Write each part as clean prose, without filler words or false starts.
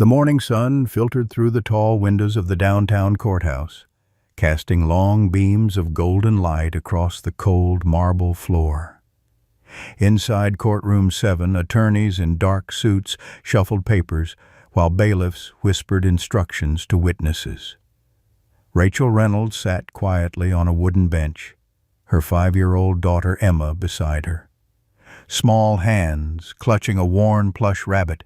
The morning sun filtered through the tall windows of the downtown courthouse, casting long beams of golden light across the cold marble floor. Inside courtroom 7, attorneys in dark suits shuffled papers, while bailiffs whispered instructions to witnesses. Rachel Reynolds sat quietly on a wooden bench, her 5-year-old daughter Emma beside her, small hands clutching a worn plush rabbit.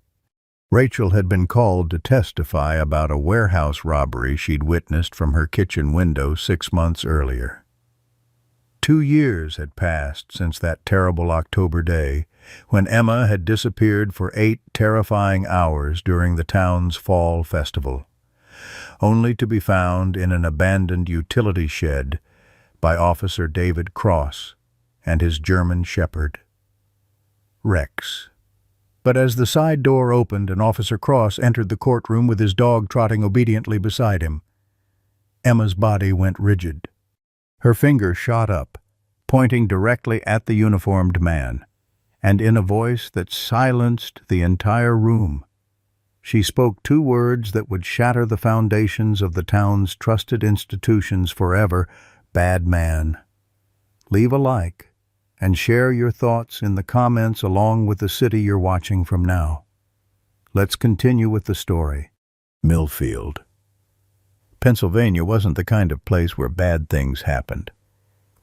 Rachel had been called to testify about a warehouse robbery she'd witnessed from her kitchen window 6 months earlier. 2 years had passed since that terrible October day, when Emma had disappeared for 8 terrifying hours during the town's fall festival, only to be found in an abandoned utility shed by Officer David Cross and his German Shepherd, Rex. But as the side door opened and Officer Cross entered the courtroom with his dog trotting obediently beside him, Emma's body went rigid. Her finger shot up, pointing directly at the uniformed man, and in a voice that silenced the entire room, she spoke 2 words that would shatter the foundations of the town's trusted institutions forever: bad man. Leave a like and share your thoughts in the comments along with the city you're watching from now. Let's continue with the story. Millfield. Pennsylvania wasn't the kind of place where bad things happened.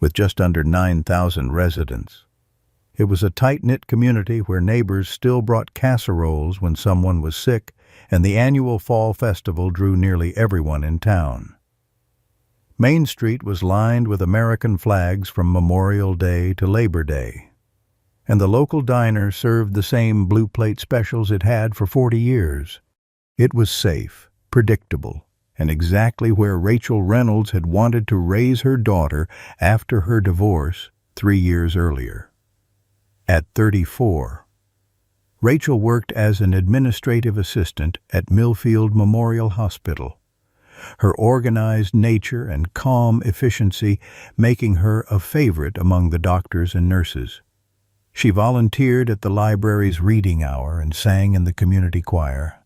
With just under 9,000 residents, it was a tight-knit community where neighbors still brought casseroles when someone was sick, and the annual fall festival drew nearly everyone in town. Main Street was lined with American flags from Memorial Day to Labor Day, and the local diner served the same blue plate specials it had for 40 years. It was safe, predictable, and exactly where Rachel Reynolds had wanted to raise her daughter after her divorce 3 years earlier. At 34, Rachel worked as an administrative assistant at Millfield Memorial Hospital, her organized nature and calm efficiency making her a favorite among the doctors and nurses. She volunteered at the library's reading hour and sang in the community choir.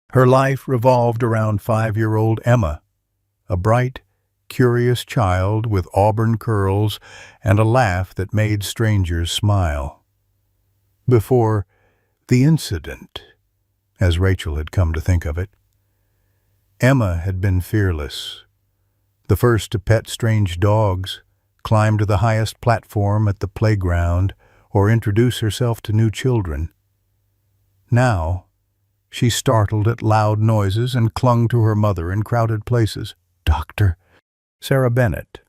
Her life revolved around 5-year-old Emma, a bright, curious child with auburn curls and a laugh that made strangers smile. Before the incident, as Rachel had come to think of it, Emma had been fearless, the first to pet strange dogs, climb to the highest platform at the playground, or introduce herself to new children. Now, she startled at loud noises and clung to her mother in crowded places. Dr. Sarah Bennett,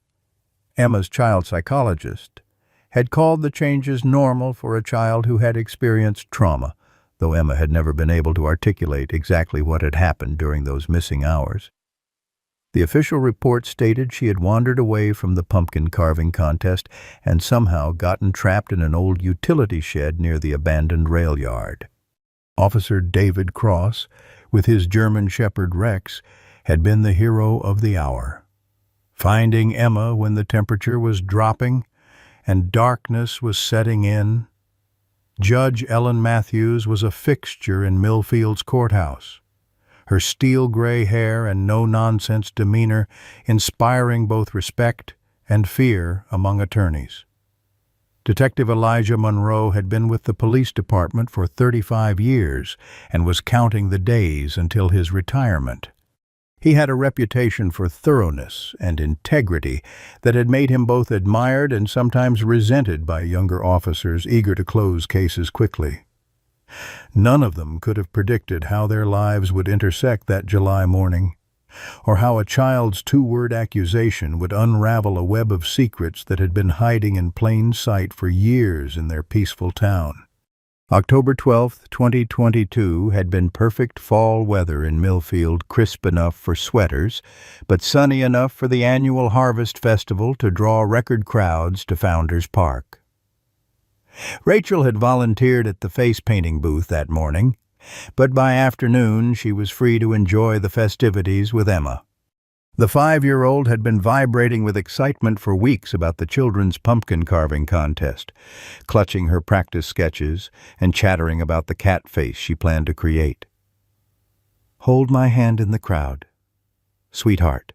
Emma's child psychologist, had called the changes normal for a child who had experienced trauma, though Emma had never been able to articulate exactly what had happened during those missing hours. The official report stated she had wandered away from the pumpkin carving contest and somehow gotten trapped in an old utility shed near the abandoned rail yard. Officer David Cross, with his German Shepherd Rex, had been the hero of the hour. Finding Emma when the temperature was dropping and darkness was setting in, Judge Ellen Matthews was a fixture in Millfield's courthouse, her steel-gray hair and no-nonsense demeanor inspiring both respect and fear among attorneys. Detective Elijah Monroe had been with the police department for 35 years and was counting the days until his retirement. He had a reputation for thoroughness and integrity that had made him both admired and sometimes resented by younger officers eager to close cases quickly. None of them could have predicted how their lives would intersect that July morning, or how a child's 2-word accusation would unravel a web of secrets that had been hiding in plain sight for years in their peaceful town. October 12, 2022 had been perfect fall weather in Millfield, crisp enough for sweaters, but sunny enough for the annual Harvest Festival to draw record crowds to Founders Park. Rachel had volunteered at the face-painting booth that morning, but by afternoon she was free to enjoy the festivities with Emma. The 5-year-old had been vibrating with excitement for weeks about the children's pumpkin carving contest, clutching her practice sketches and chattering about the cat face she planned to create. Hold my hand in the crowd. Sweetheart,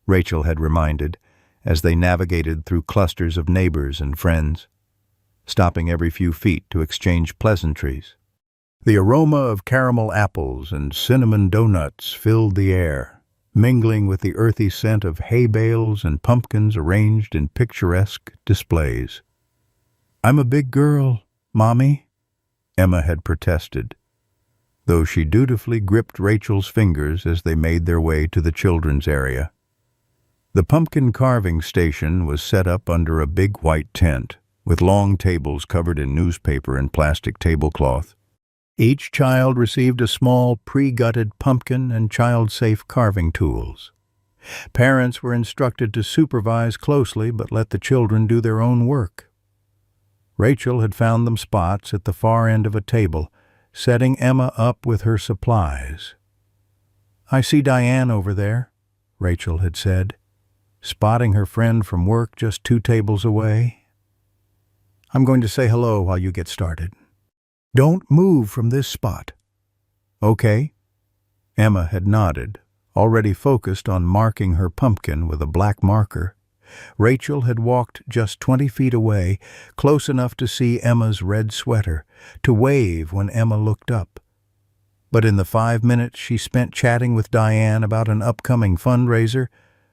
Rachel had reminded as they navigated through clusters of neighbors and friends, stopping every few feet to exchange pleasantries. The aroma of caramel apples and cinnamon donuts filled the air, mingling with the earthy scent of hay bales and pumpkins arranged in picturesque displays. "I'm a big girl, Mommy," Emma had protested, though she dutifully gripped Rachel's fingers as they made their way to the children's area. The pumpkin carving station was set up under a big white tent, with long tables covered in newspaper and plastic tablecloth. Each child received a small pre-gutted pumpkin and child-safe carving tools. Parents were instructed to supervise closely but let the children do their own work. Rachel had found them spots at the far end of a table, setting Emma up with her supplies. "I see Diane over there," Rachel had said, spotting her friend from work just 2 tables away. "I'm going to say hello while you get started. Don't move from this spot." "Okay." Emma had nodded, already focused on marking her pumpkin with a black marker. Rachel had walked just 20 feet away, close enough to see Emma's red sweater, to wave when Emma looked up. But in the 5 minutes she spent chatting with Diane about an upcoming fundraiser,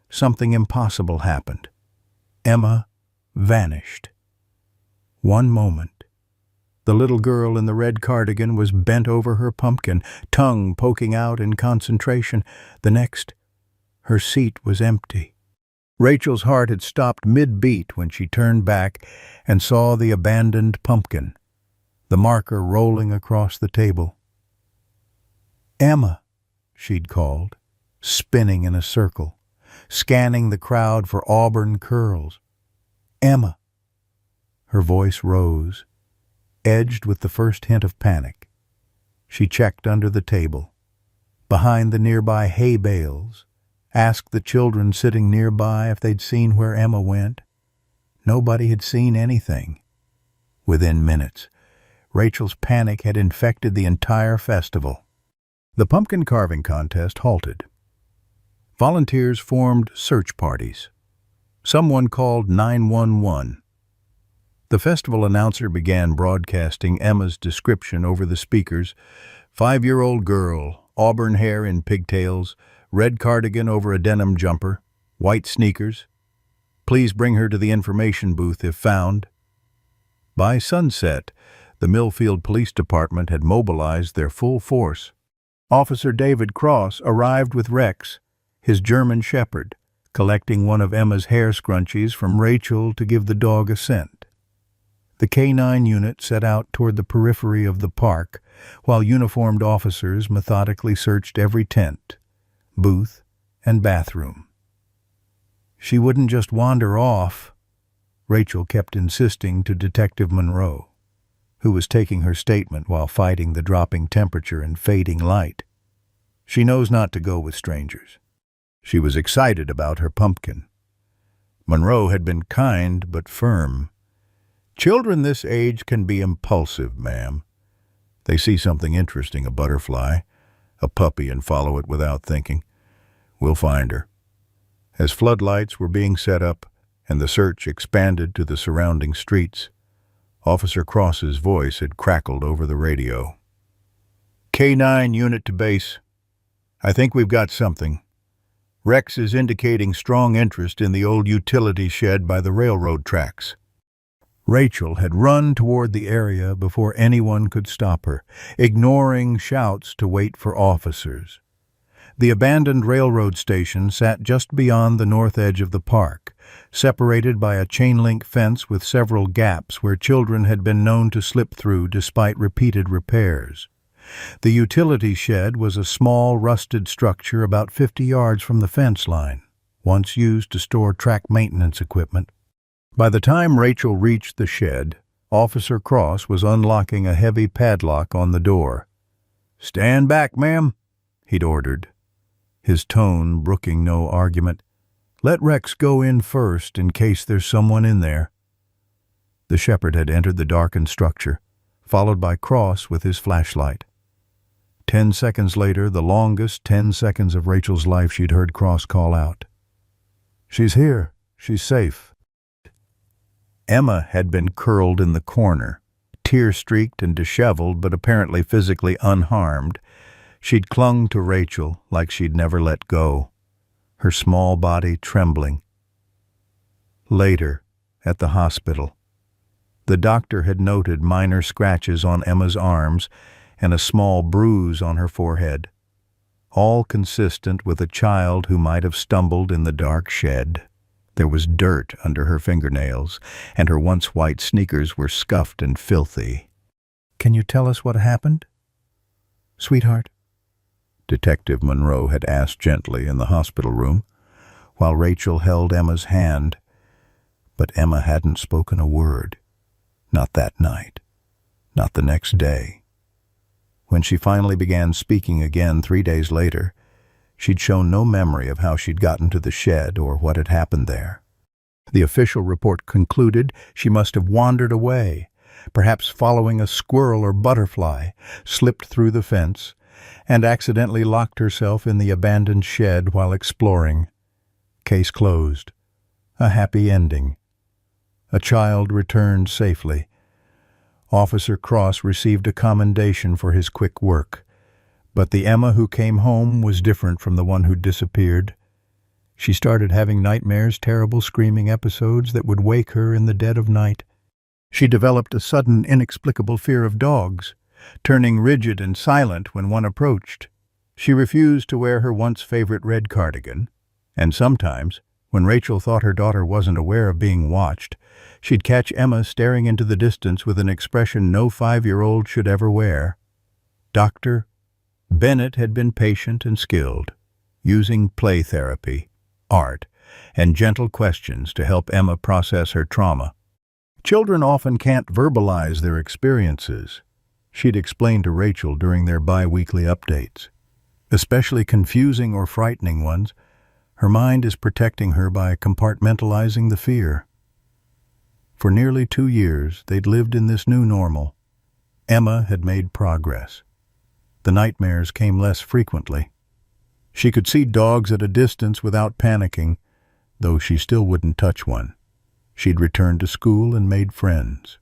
something impossible happened. Emma vanished. One moment, the little girl in the red cardigan was bent over her pumpkin, tongue poking out in concentration. The next, her seat was empty. Rachel's heart had stopped mid-beat when she turned back and saw the abandoned pumpkin, the marker rolling across the table. "Emma," she'd called, spinning in a circle, scanning the crowd for auburn curls. "Emma." Her voice rose, edged with the first hint of panic. She checked under the table, behind the nearby hay bales, asked the children sitting nearby if they'd seen where Emma went. Nobody had seen anything. Within minutes, Rachel's panic had infected the entire festival. The pumpkin carving contest halted. Volunteers formed search parties. Someone called 911. The festival announcer began broadcasting Emma's description over the speakers. 5-year-old girl, auburn hair in pigtails, red cardigan over a denim jumper, white sneakers. Please bring her to the information booth if found. By sunset, the Millfield Police Department had mobilized their full force. Officer David Cross arrived with Rex, his German shepherd, collecting one of Emma's hair scrunchies from Rachel to give the dog a scent. The K-9 unit set out toward the periphery of the park, while uniformed officers methodically searched every tent, booth, and bathroom. She wouldn't just wander off, Rachel kept insisting to Detective Monroe, who was taking her statement while fighting the dropping temperature and fading light. She knows not to go with strangers. She was excited about her pumpkin. Monroe had been kind but firm. "Children this age can be impulsive, ma'am. They see something interesting, a butterfly, a puppy, and follow it without thinking. We'll find her." As floodlights were being set up and the search expanded to the surrounding streets, Officer Cross's voice had crackled over the radio. "K-9 unit to base. I think we've got something. Rex is indicating strong interest in the old utility shed by the railroad tracks." Rachel had run toward the area before anyone could stop her, ignoring shouts to wait for officers. The abandoned railroad station sat just beyond the north edge of the park, separated by a chain-link fence with several gaps where children had been known to slip through despite repeated repairs. The utility shed was a small, rusted structure about 50 yards from the fence line, once used to store track maintenance equipment. By the time Rachel reached the shed, Officer Cross was unlocking a heavy padlock on the door. "Stand back, ma'am," he'd ordered, his tone brooking no argument. "Let Rex go in first in case there's someone in there." The shepherd had entered the darkened structure, followed by Cross with his flashlight. 10 seconds later, the longest 10 seconds of Rachel's life, she'd heard Cross call out, "She's here. She's safe." Emma had been curled in the corner, tear-streaked and disheveled, but apparently physically unharmed. She'd clung to Rachel like she'd never let go, her small body trembling. Later, at the hospital, the doctor had noted minor scratches on Emma's arms and a small bruise on her forehead, all consistent with a child who might have stumbled in the dark shed. There was dirt under her fingernails, and her once white sneakers were scuffed and filthy. "Can you tell us what happened, sweetheart?" Detective Monroe had asked gently in the hospital room, while Rachel held Emma's hand. But Emma hadn't spoken a word. Not that night. Not the next day. When she finally began speaking again 3 days later, she'd shown no memory of how she'd gotten to the shed or what had happened there. The official report concluded she must have wandered away, perhaps following a squirrel or butterfly, slipped through the fence, and accidentally locked herself in the abandoned shed while exploring. Case closed. A happy ending. A child returned safely. Officer Cross received a commendation for his quick work. But the Emma who came home was different from the one who disappeared. She started having nightmares, terrible screaming episodes that would wake her in the dead of night. She developed a sudden, inexplicable fear of dogs, turning rigid and silent when one approached. She refused to wear her once favorite red cardigan, and sometimes, when Rachel thought her daughter wasn't aware of being watched, she'd catch Emma staring into the distance with an expression no 5-year-old should ever wear. Dr. Bennett had been patient and skilled, using play therapy, art, and gentle questions to help Emma process her trauma. Children often can't verbalize their experiences, she'd explained to Rachel during their bi-weekly updates. Especially confusing or frightening ones, her mind is protecting her by compartmentalizing the fear. For nearly 2 years, they'd lived in this new normal. Emma had made progress. The nightmares came less frequently. She could see dogs at a distance without panicking, though she still wouldn't touch one. She'd returned to school and made friends.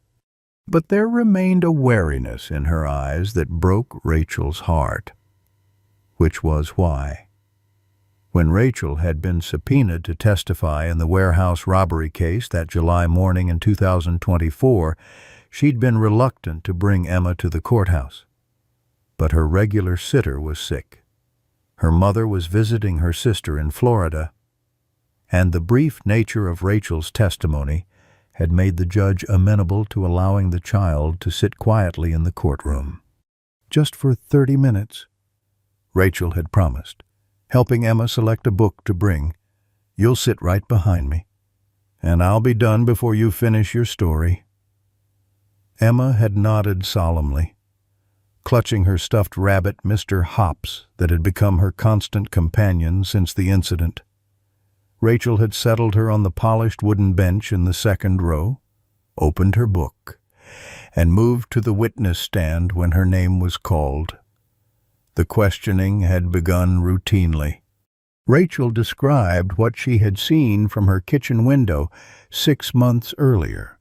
But there remained a wariness in her eyes that broke Rachel's heart. Which was why, when Rachel had been subpoenaed to testify in the warehouse robbery case that July morning in 2024, she'd been reluctant to bring Emma to the courthouse. But her regular sitter was sick. Her mother was visiting her sister in Florida, and the brief nature of Rachel's testimony had made the judge amenable to allowing the child to sit quietly in the courtroom. Just for 30 minutes, Rachel had promised, helping Emma select a book to bring. "You'll sit right behind me, and I'll be done before you finish your story." Emma had nodded solemnly, clutching her stuffed rabbit, Mr. Hops, that had become her constant companion since the incident. Rachel had settled her on the polished wooden bench in the second row, opened her book, and moved to the witness stand when her name was called. The questioning had begun routinely. Rachel described what she had seen from her kitchen window 6 months earlier.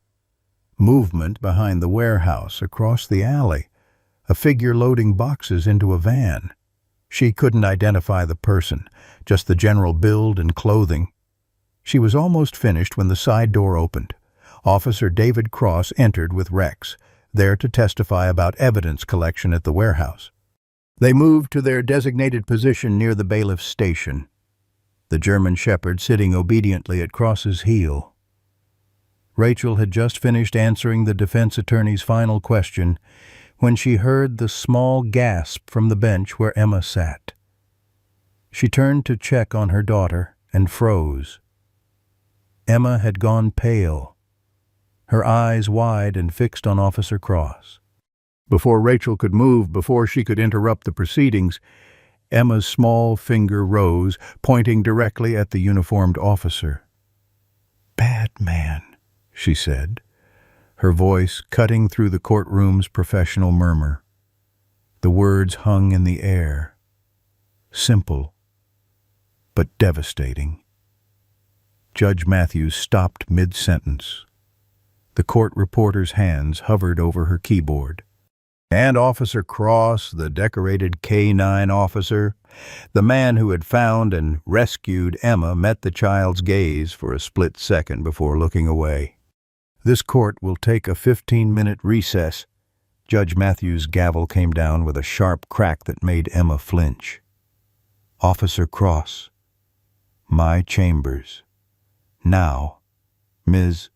Movement behind the warehouse, across the alley, a figure loading boxes into a van. She couldn't identify the person, just the general build and clothing. She was almost finished when the side door opened. Officer David Cross entered with Rex, there to testify about evidence collection at the warehouse. They moved to their designated position near the bailiff's station, the German shepherd sitting obediently at Cross's heel. Rachel had just finished answering the defense attorney's final question when she heard the small gasp from the bench where Emma sat. She turned to check on her daughter and froze. Emma had gone pale, her eyes wide and fixed on Officer Cross. Before Rachel could move, before she could interrupt the proceedings, Emma's small finger rose, pointing directly at the uniformed officer. "Bad man," she said, her voice cutting through the courtroom's professional murmur. The words hung in the air, simple but devastating. Judge Matthews stopped mid-sentence. The court reporter's hands hovered over her keyboard. And Officer Cross, the decorated K-9 officer, the man who had found and rescued Emma, met the child's gaze for a split second before looking away. This court will take a 15-minute recess. Judge Matthews' gavel came down with a sharp crack that made Emma flinch. Officer Cross, my chambers. Now, Ms.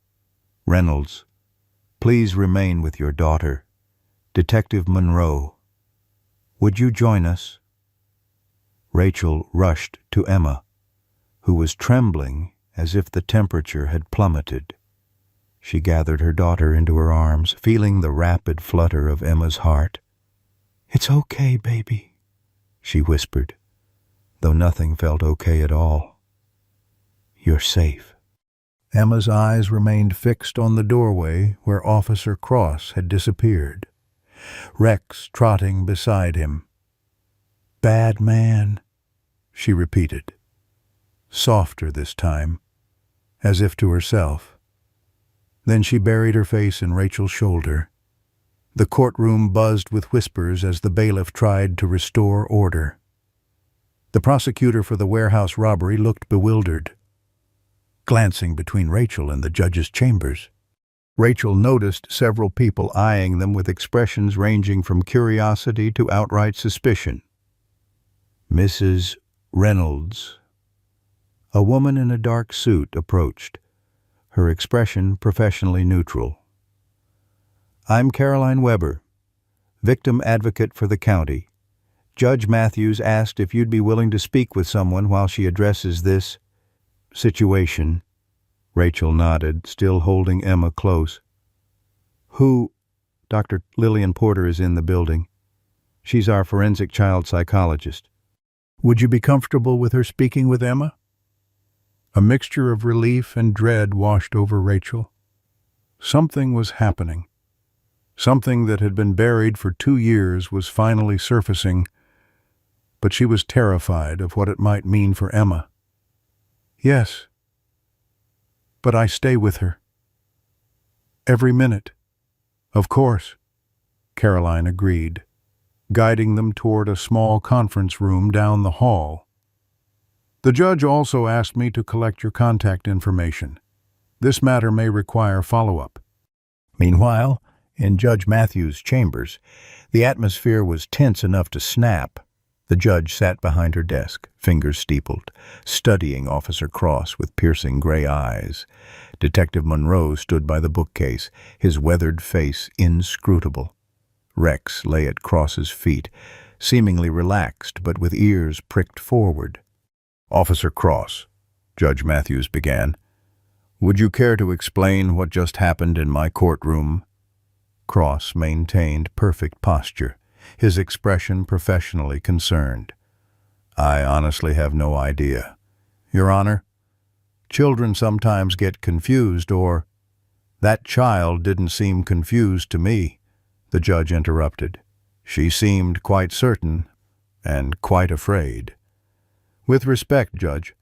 Reynolds, please remain with your daughter, Detective Monroe. Would you join us? Rachel rushed to Emma, who was trembling as if the temperature had plummeted. She gathered her daughter into her arms, feeling the rapid flutter of Emma's heart. "It's okay, baby," she whispered, though nothing felt okay at all. "You're safe." Emma's eyes remained fixed on the doorway where Officer Cross had disappeared, Rex trotting beside him. "Bad man," she repeated, softer this time, as if to herself. Then she buried her face in Rachel's shoulder. The courtroom buzzed with whispers as the bailiff tried to restore order. The prosecutor for the warehouse robbery looked bewildered, glancing between Rachel and the judge's chambers. Rachel noticed several people eyeing them with expressions ranging from curiosity to outright suspicion. Mrs. Reynolds. A woman in a dark suit approached, her expression professionally neutral. "I'm Caroline Weber, victim advocate for the county. Judge Matthews asked if you'd be willing to speak with someone while she addresses this situation." Rachel nodded, still holding Emma close. "Who?" "Dr. Lillian Porter is in the building. She's our forensic child psychologist." "Would you be comfortable with her speaking with Emma?" A mixture of relief and dread washed over Rachel. Something was happening. Something that had been buried for 2 years was finally surfacing, but she was terrified of what it might mean for Emma. "Yes, but I stay with her. Every minute." "Of course," Caroline agreed, guiding them toward a small conference room down the hall. "The judge also asked me to collect your contact information. This matter may require follow-up." Meanwhile, in Judge Matthews' chambers, the atmosphere was tense enough to snap. The judge sat behind her desk, fingers steepled, studying Officer Cross with piercing gray eyes. Detective Monroe stood by the bookcase, his weathered face inscrutable. Rex lay at Cross's feet, seemingly relaxed but with ears pricked forward. "Officer Cross," Judge Matthews began, "would you care to explain what just happened in my courtroom?" Cross maintained perfect posture, his expression professionally concerned. "I honestly have no idea, Your Honor. Children sometimes get confused, or—" "That child didn't seem confused to me," the judge interrupted. "She seemed quite certain and quite afraid. With respect, Judge,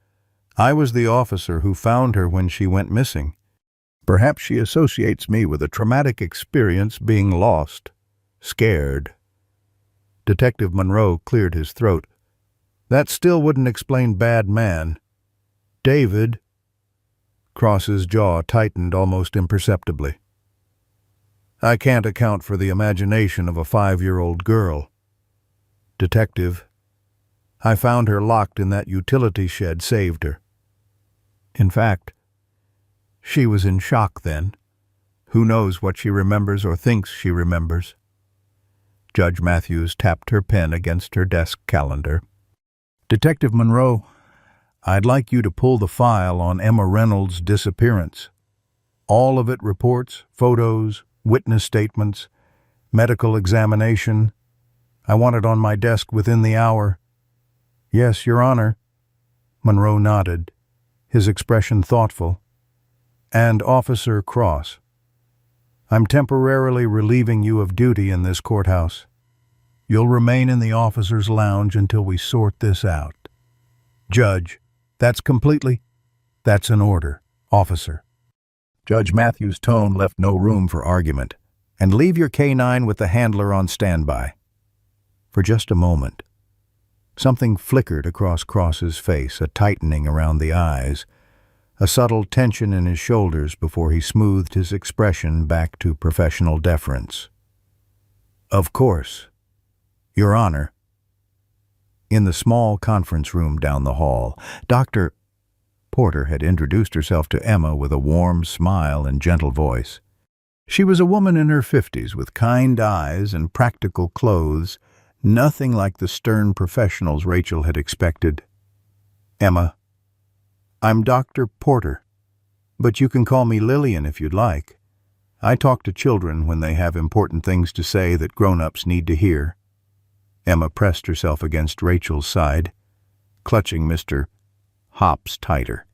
I was the officer who found her when she went missing. Perhaps she associates me with a traumatic experience being lost, scared." Detective Monroe cleared his throat. "That still wouldn't explain bad man. David." Cross's jaw tightened almost imperceptibly. "I can't account for the imagination of a 5-year-old girl. Detective, I found her locked in that utility shed saved her. In fact, she was in shock then. Who knows what she remembers or thinks she remembers." Judge Matthews tapped her pen against her desk calendar. "Detective Monroe, I'd like you to pull the file on Emma Reynolds' disappearance. All of it, reports, photos, witness statements, medical examination. I want it on my desk within the hour." "Yes, Your Honor." Monroe nodded, his expression thoughtful. "And Officer Cross, I'm temporarily relieving you of duty in this courthouse. You'll remain in the officers' lounge until we sort this out. Judge, that's an order, officer. Judge Matthews' tone left no room for argument. And leave your K-9 with the handler on standby. For just a moment, something flickered across Cross's face, a tightening around the eyes, a subtle tension in his shoulders before he smoothed his expression back to professional deference. Of course, Your Honor. In the small conference room down the hall, Dr. Porter had introduced herself to Emma with a warm smile and gentle voice. She was a woman in her 50s with kind eyes and practical clothes, nothing like the stern professionals Rachel had expected. Emma, I'm Dr. Porter, but you can call me Lillian if you'd like. I talk to children when they have important things to say that grown-ups need to hear. Emma pressed herself against Rachel's side, clutching Mr. Hops tighter.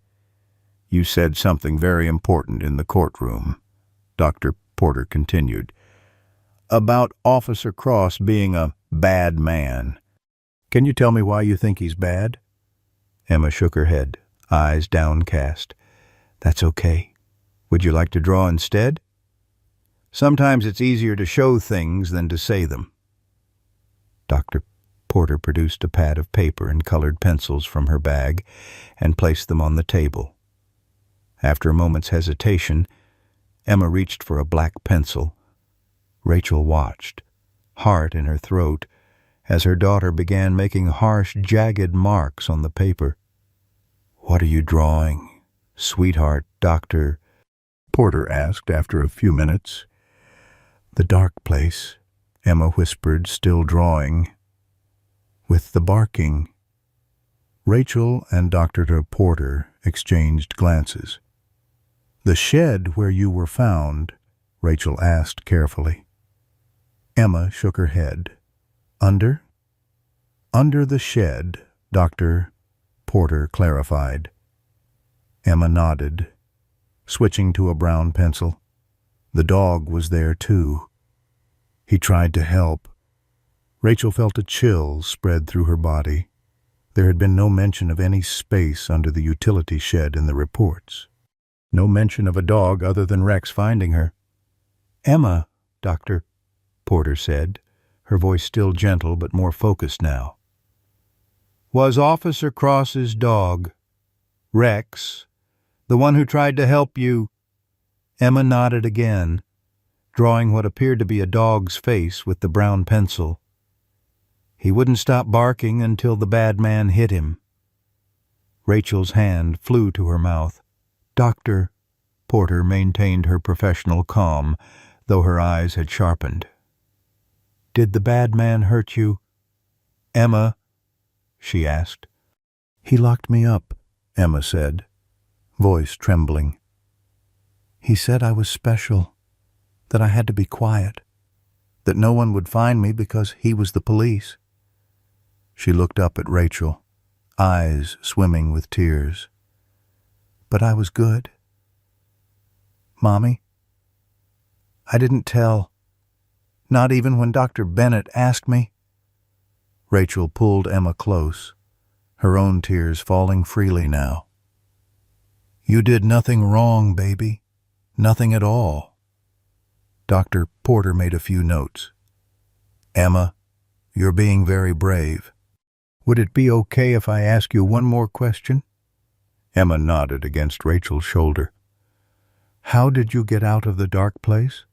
You said something very important in the courtroom, Dr. Porter continued, about Officer Cross being a bad man. Can you tell me why you think he's bad? Emma shook her head, eyes downcast. That's okay. Would you like to draw instead? Sometimes it's easier to show things than to say them. Dr. Porter produced a pad of paper and colored pencils from her bag and placed them on the table. After a moment's hesitation, Emma reached for a black pencil. Rachel watched, heart in her throat, as her daughter began making harsh, jagged marks on the paper. What are you drawing, sweetheart, Dr. Porter asked after a few minutes. The dark place, Emma whispered, still drawing. With the barking. Rachel and Dr. Porter exchanged glances. The shed where you were found, Rachel asked carefully. Emma shook her head. Under? Under the shed, Dr. Porter clarified. Emma nodded, switching to a brown pencil. The dog was there too. He tried to help. Rachel felt a chill spread through her body. There had been no mention of any space under the utility shed in the reports. No mention of a dog other than Rex finding her. Emma, Dr. Porter said, her voice still gentle but more focused now. Was Officer Cross's dog, Rex, the one who tried to help you? Emma nodded again, drawing what appeared to be a dog's face with the brown pencil. He wouldn't stop barking until the bad man hit him. Rachel's hand flew to her mouth. Dr. Porter maintained her professional calm, though her eyes had sharpened. Did the bad man hurt you? Emma, she asked. He locked me up, Emma said, voice trembling. He said I was special, that I had to be quiet, that no one would find me because he was the police. She looked up at Rachel, eyes swimming with tears. But I was good. Mommy, I didn't tell, not even when Dr. Bennett asked me. Rachel pulled Emma close, her own tears falling freely now. You did nothing wrong, baby. Nothing at all. Dr. Porter made a few notes. Emma, you're being very brave. Would it be okay if I ask you one more question? Emma nodded against Rachel's shoulder. How did you get out of the dark place?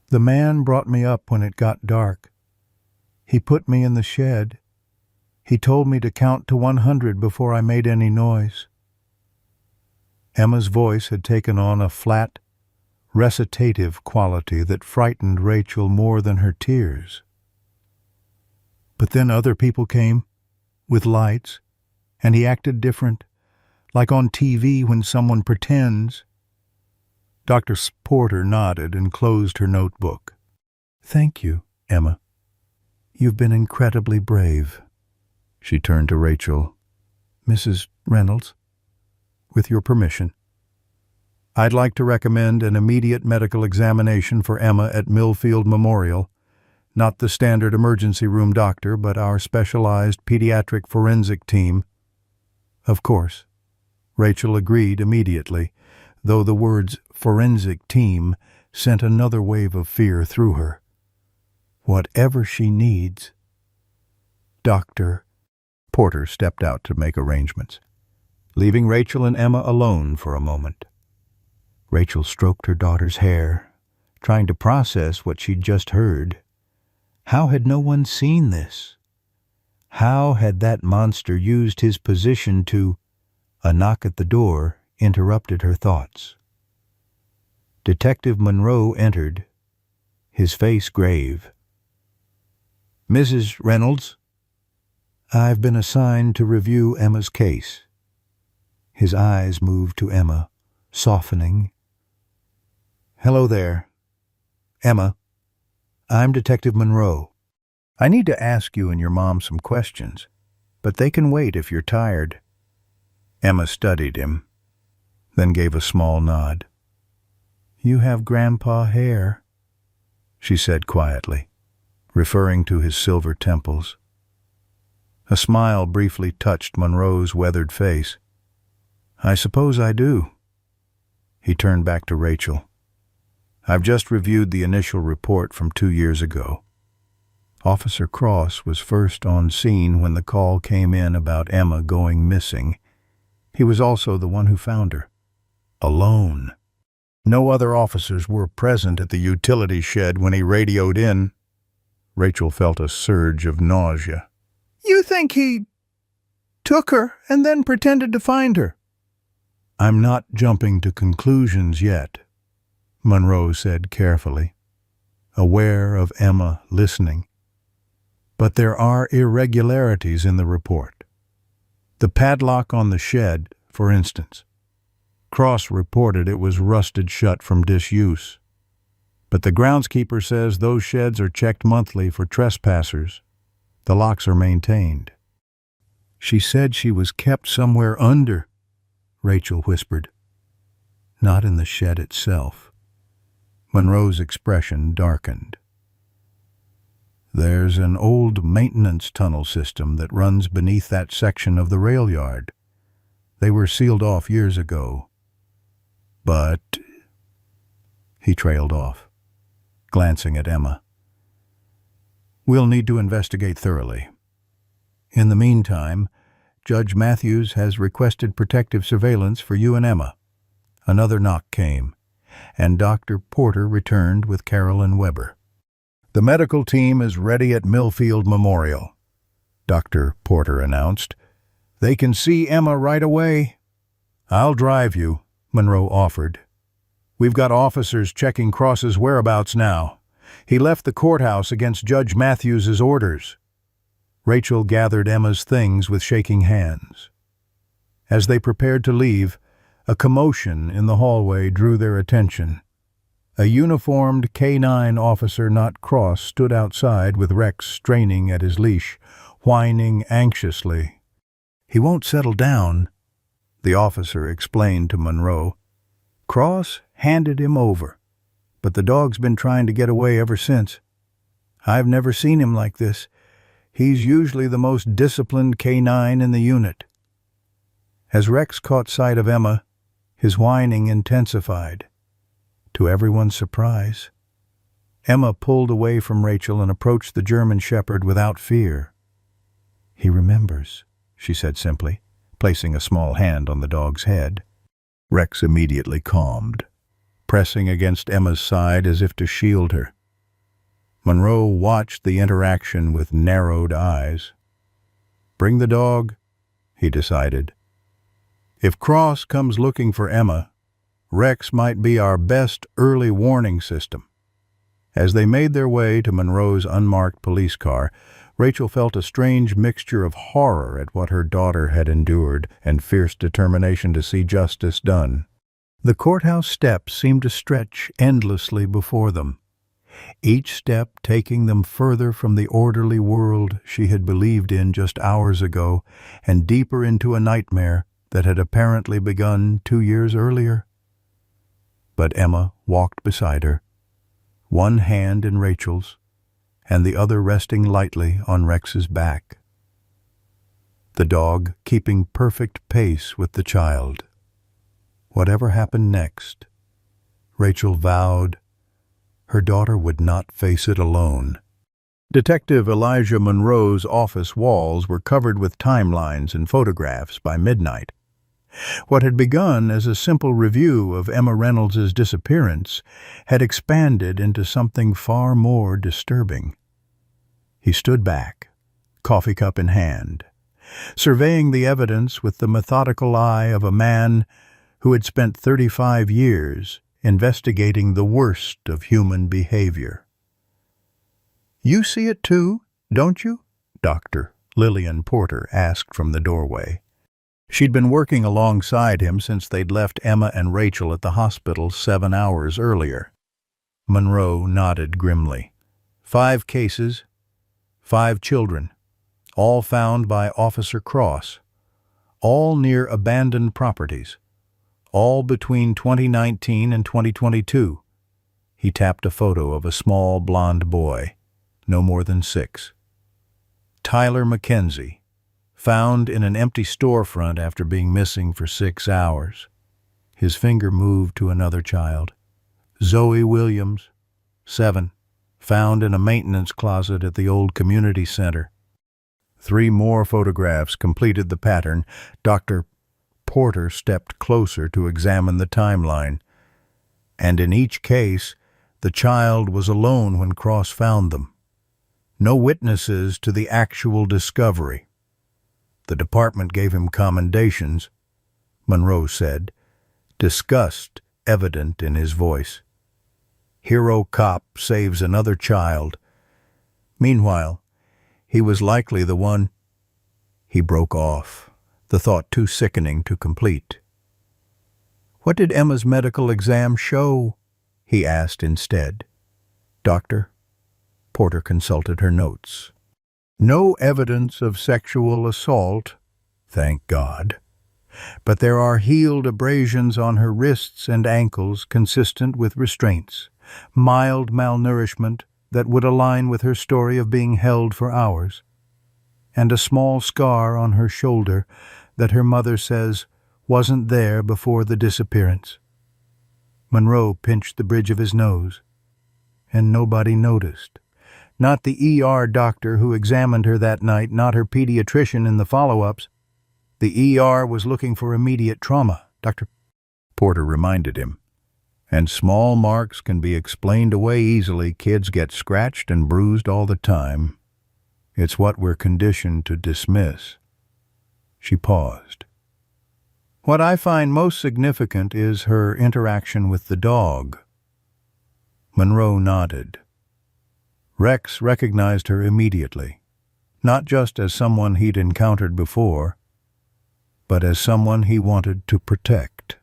The man brought me up when it got dark. He put me in the shed. He told me to count to 100 before I made any noise. Emma's voice had taken on a flat, recitative quality that frightened Rachel more than her tears. But then other people came, with lights, and he acted different, like on TV when someone pretends. Dr. Porter nodded and closed her notebook. Thank you, Emma. You've been incredibly brave. She turned to Rachel. Mrs. Reynolds, with your permission, I'd like to recommend an immediate medical examination for Emma at Millfield Memorial, Not the standard emergency room doctor, but our specialized pediatric forensic team. Of course. Rachel agreed immediately, though the words forensic team sent another wave of fear through her. Whatever she needs. Dr. Porter stepped out to make arrangements, leaving Rachel and Emma alone for a moment. Rachel stroked her daughter's hair, trying to process what she'd just heard. How had no one seen this? How had that monster used his position to... A knock at the door interrupted her thoughts. Detective Monroe entered, his face grave. "Mrs. Reynolds?" "I've been assigned to review Emma's case." His eyes moved to Emma, softening. "Hello there. Emma, I'm Detective Monroe. I need to ask you and your mom some questions, but they can wait if you're tired." Emma studied him, then gave a small nod. "You have grandpa hair," she said quietly, referring to his silver temples. A smile briefly touched Monroe's weathered face. "I suppose I do." He turned back to Rachel. "I've just reviewed the initial report from 2 years ago. Officer Cross was first on scene when the call came in about Emma going missing. He was also the one who found her. Alone. No other officers were present at the utility shed when he radioed in." Rachel felt a surge of nausea. "You think he took her and then pretended to find her?" "I'm not jumping to conclusions yet," Monroe said carefully, aware of Emma listening. "But there are irregularities in the report. The padlock on the shed, for instance. Cross reported it was rusted shut from disuse. But the groundskeeper says those sheds are checked monthly for trespassers. The locks are maintained." "She said she was kept somewhere under," Rachel whispered. "Not in the shed itself." Monroe's expression darkened. "There's an old maintenance tunnel system that runs beneath that section of the rail yard. They were sealed off years ago. But..." He trailed off, glancing at Emma. "We'll need to investigate thoroughly. In the meantime, Judge Matthews has requested protective surveillance for you and Emma." Another knock came, and Dr. Porter returned with Carolyn Weber. "The medical team is ready at Millfield Memorial," Dr. Porter announced. "They can see Emma right away." "I'll drive you," Monroe offered. "We've got officers checking Cross's whereabouts now. He left the courthouse against Judge Matthews's orders." Rachel gathered Emma's things with shaking hands. As they prepared to leave, a commotion in the hallway drew their attention. A uniformed K-9 officer not Cross stood outside with Rex straining at his leash, whining anxiously. "He won't settle down," the officer explained to Monroe. "Cross handed him over, but the dog's been trying to get away ever since. I've never seen him like this. He's usually the most disciplined K-9 in the unit." As Rex caught sight of Emma, his whining intensified. To everyone's surprise, Emma pulled away from Rachel and approached the German shepherd without fear. "He remembers," she said simply, placing a small hand on the dog's head. Rex immediately calmed, pressing against Emma's side as if to shield her. Monroe watched the interaction with narrowed eyes. "Bring the dog," he decided. "If Cross comes looking for Emma, Rex might be our best early warning system." As they made their way to Monroe's unmarked police car, Rachel felt a strange mixture of horror at what her daughter had endured and fierce determination to see justice done. The courthouse steps seemed to stretch endlessly before them, each step taking them further from the orderly world she had believed in just hours ago and deeper into a nightmare that had apparently begun 2 years earlier. But Emma walked beside her, one hand in Rachel's and the other resting lightly on Rex's back. The dog keeping perfect pace with the child. Whatever happened next, Rachel vowed her daughter would not face it alone. Detective Elijah Monroe's office walls were covered with timelines and photographs by midnight. What had begun as a simple review of Emma Reynolds's disappearance had expanded into something far more disturbing. He stood back, coffee cup in hand, surveying the evidence with the methodical eye of a man who had spent 35 years investigating the worst of human behavior. "You see it too, don't you?" Dr. Lillian Porter asked from the doorway. She'd been working alongside him since they'd left Emma and Rachel at the hospital 7 hours earlier. Monroe nodded grimly. 5 cases, 5 children, all found by Officer Cross, all near abandoned properties, all between 2019 and 2022. He tapped a photo of a small blond boy, no more than 6. Tyler McKenzie, found in an empty storefront after being missing for 6 hours. His finger moved to another child. Zoe Williams, 7, found in a maintenance closet at the old community center. 3 more photographs completed the pattern. Dr. Porter stepped closer to examine the timeline, and in each case, the child was alone when Cross found them. No witnesses to the actual discovery. The department gave him commendations, Monroe said, disgust evident in his voice. Hero cop saves another child. Meanwhile, he was likely the one. He broke off, the thought too sickening to complete. "What did Emma's medical exam show?" he asked instead. "Doctor?" Porter consulted her notes. "No evidence of sexual assault, thank God. But there are healed abrasions on her wrists and ankles consistent with restraints, mild malnourishment that would align with her story of being held for hours, and a small scar on her shoulder that her mother says wasn't there before the disappearance." Monroe pinched the bridge of his nose, and nobody noticed. Not the ER doctor who examined her that night, not her pediatrician in the follow-ups. The ER was looking for immediate trauma, Dr. Porter reminded him. And small marks can be explained away easily. Kids get scratched and bruised all the time. It's what we're conditioned to dismiss. She paused. "What I find most significant is her interaction with the dog." Monroe nodded. Rex recognized her immediately, not just as someone he'd encountered before, but as someone he wanted to protect.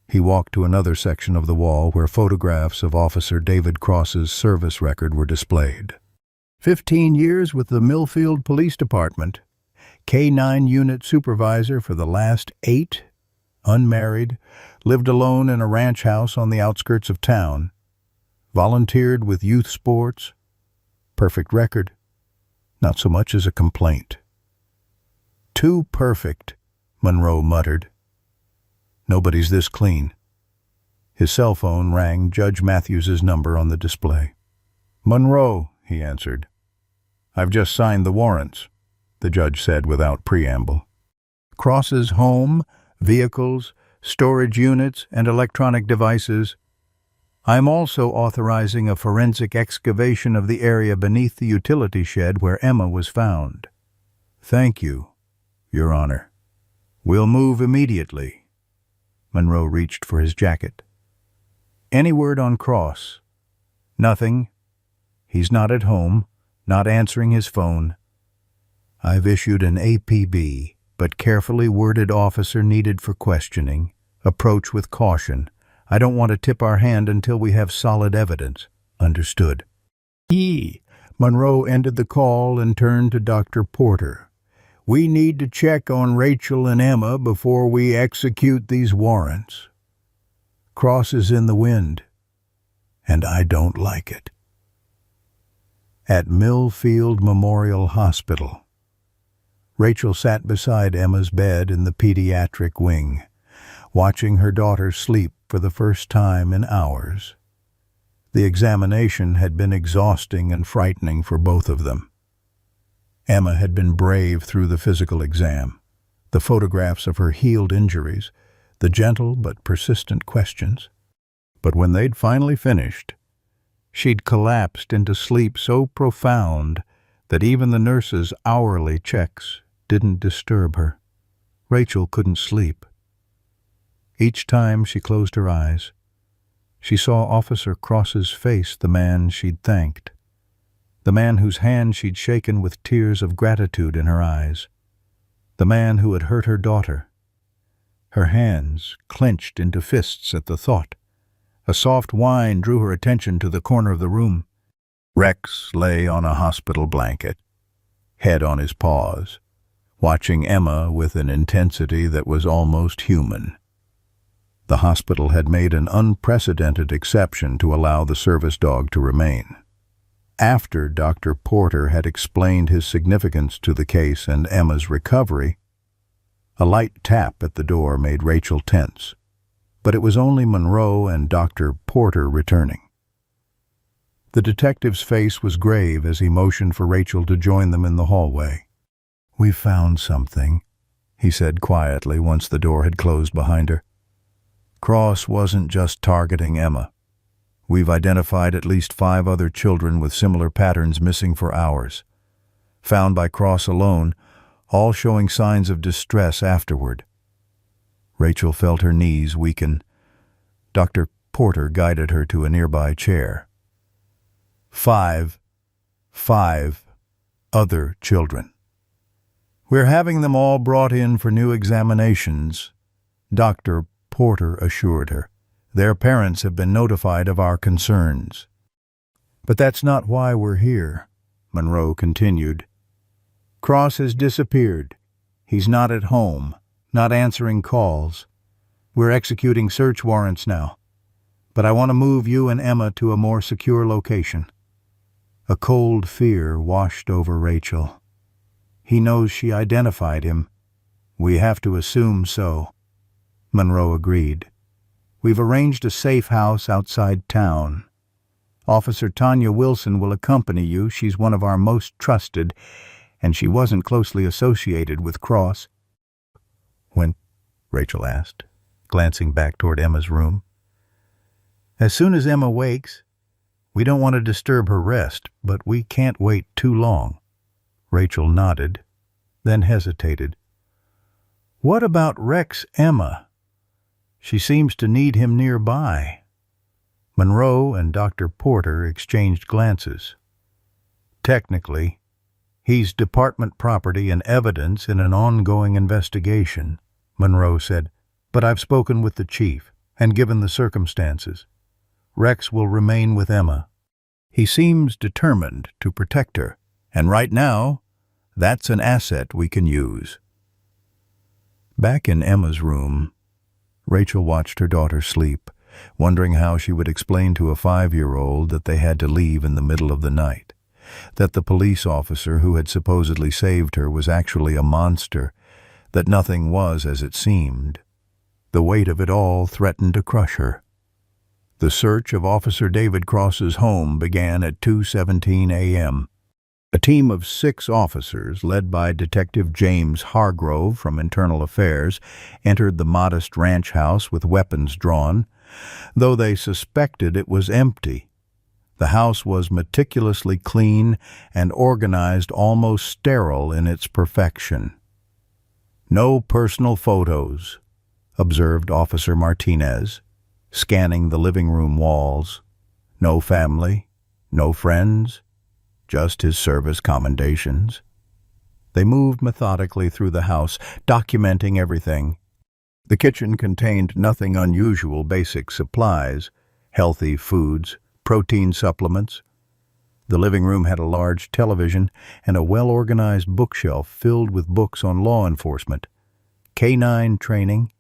He walked to another section of the wall where photographs of Officer David Cross's service record were displayed. 15 years with the Millfield Police Department, K-9 unit supervisor for the last 8, unmarried, lived alone in a ranch house on the outskirts of town, volunteered with youth sports. Perfect record, not so much as a complaint. "Too perfect," Monroe muttered. "Nobody's this clean." His cell phone rang Judge Matthews's number on the display. "Monroe," he answered. "I've just signed the warrants," the judge said without preamble. "Cross's home, vehicles, storage units, and electronic devices. I am also authorizing a forensic excavation of the area beneath the utility shed where Emma was found." "Thank you, Your Honor. We'll move immediately." Monroe reached for his jacket. "Any word on Cross?" "Nothing. He's not at home, not answering his phone. I've issued an APB, but carefully worded officer needed for questioning. Approach with caution. I don't want to tip our hand until we have solid evidence." "Understood." Monroe ended the call and turned to Dr. Porter. "We need to check on Rachel and Emma before we execute these warrants. Cross is in the wind, and I don't like it." at Millfield Memorial Hospital. Rachel sat beside Emma's bed in the pediatric wing, watching her daughter sleep for the first time in hours. The examination had been exhausting and frightening for both of them. Emma had been brave through the physical exam, the photographs of her healed injuries, the gentle but persistent questions. But when they'd finally finished, she'd collapsed into sleep so profound that even the nurses' hourly checks didn't disturb her. Rachel couldn't sleep. Each time she closed her eyes, she saw Officer Cross's face, the man she'd thanked, the man whose hand she'd shaken with tears of gratitude in her eyes, the man who had hurt her daughter. Her hands clenched into fists at the thought. A soft whine drew her attention to the corner of the room. Rex lay on a hospital blanket, head on his paws, watching Emma with an intensity that was almost human. The hospital had made an unprecedented exception to allow the service dog to remain. After Dr. Porter had explained his significance to the case and Emma's recovery, a light tap at the door made Rachel tense. But it was only Monroe and Dr. Porter returning. The detective's face was grave as he motioned for Rachel to join them in the hallway. "We've found something," he said quietly once the door had closed behind her. "Cross wasn't just targeting Emma. We've identified at least 5 other children with similar patterns missing for hours, found by Cross alone, all showing signs of distress afterward." Rachel felt her knees weaken. Dr. Porter guided her to a nearby chair. Five other children. "We're having them all brought in for new examinations," Dr. Porter assured her. "Their parents have been notified of our concerns." "But that's not why we're here," Monroe continued. "Cross has disappeared. He's not at home, not answering calls. We're executing search warrants now, but I want to move you and Emma to a more secure location." A cold fear washed over Rachel. "He knows she identified him. We have to assume so," Monroe agreed. "We've arranged a safe house outside town. Officer Tanya Wilson will accompany you. She's one of our most trusted, and she wasn't closely associated with Cross." "When?" Rachel asked, glancing back toward Emma's room. "As soon as Emma wakes. We don't want to disturb her rest, but we can't wait too long." Rachel nodded, then hesitated. "What about Rex, Emma? She seems to need him nearby." Monroe and Dr. Porter exchanged glances. "Technically, he's department property and evidence in an ongoing investigation," Monroe said, "but I've spoken with the chief, and given the circumstances, Rex will remain with Emma. He seems determined to protect her, and right now, that's an asset we can use." Back in Emma's room, Rachel watched her daughter sleep, wondering how she would explain to a 5-year-old that they had to leave in the middle of the night, that the police officer who had supposedly saved her was actually a monster, that nothing was as it seemed. The weight of it all threatened to crush her. The search of Officer David Cross's home began at 2:17 a.m. A team of 6 officers, led by Detective James Hargrove from Internal Affairs, entered the modest ranch house with weapons drawn, though they suspected it was empty. The house was meticulously clean and organized, almost sterile in its perfection. "No personal photos," observed Officer Martinez, scanning the living room walls. "No family, no friends, just his service commendations." They moved methodically through the house, documenting everything. The kitchen contained nothing unusual: basic supplies, healthy foods, protein supplements. The living room had a large television and a well-organized bookshelf filled with books on law enforcement, canine training,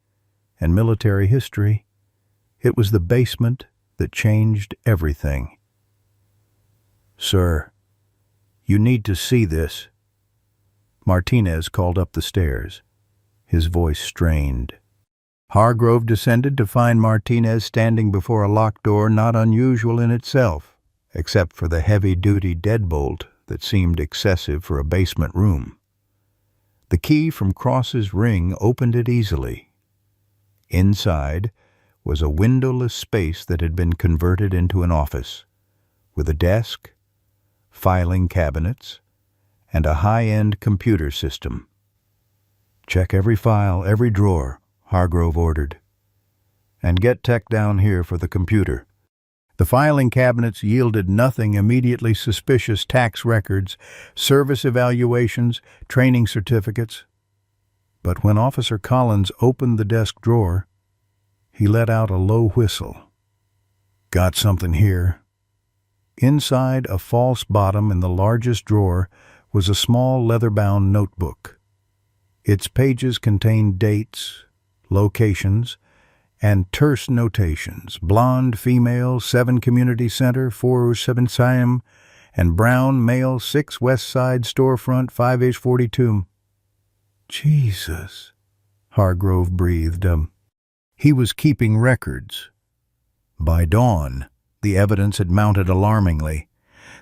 and military history. It was the basement that changed everything. "Sir," You need to see this." Martinez called up the stairs, his voice strained. Hargrove descended to find Martinez standing before a locked door not unusual in itself, except for the heavy-duty deadbolt that seemed excessive for a basement room. The key from Cross's ring opened it easily. Inside was a windowless space that had been converted into an office, with a desk, filing cabinets, and a high-end computer system. "Check every file, every drawer," Hargrove ordered. "And get Tech down here for the computer." The filing cabinets yielded nothing immediately suspicious: tax records, service evaluations, training certificates. But when Officer Collins opened the desk drawer, he let out a low whistle. "Got something here." Inside a false bottom in the largest drawer was a small leather-bound notebook. Its pages contained dates, locations, and terse notations: blonde female, 7 Community Center, 407 Siam, and brown male, 6 West Side storefront, 5H42. "Jesus," Hargrove breathed. He was keeping records. By dawn, the evidence had mounted alarmingly.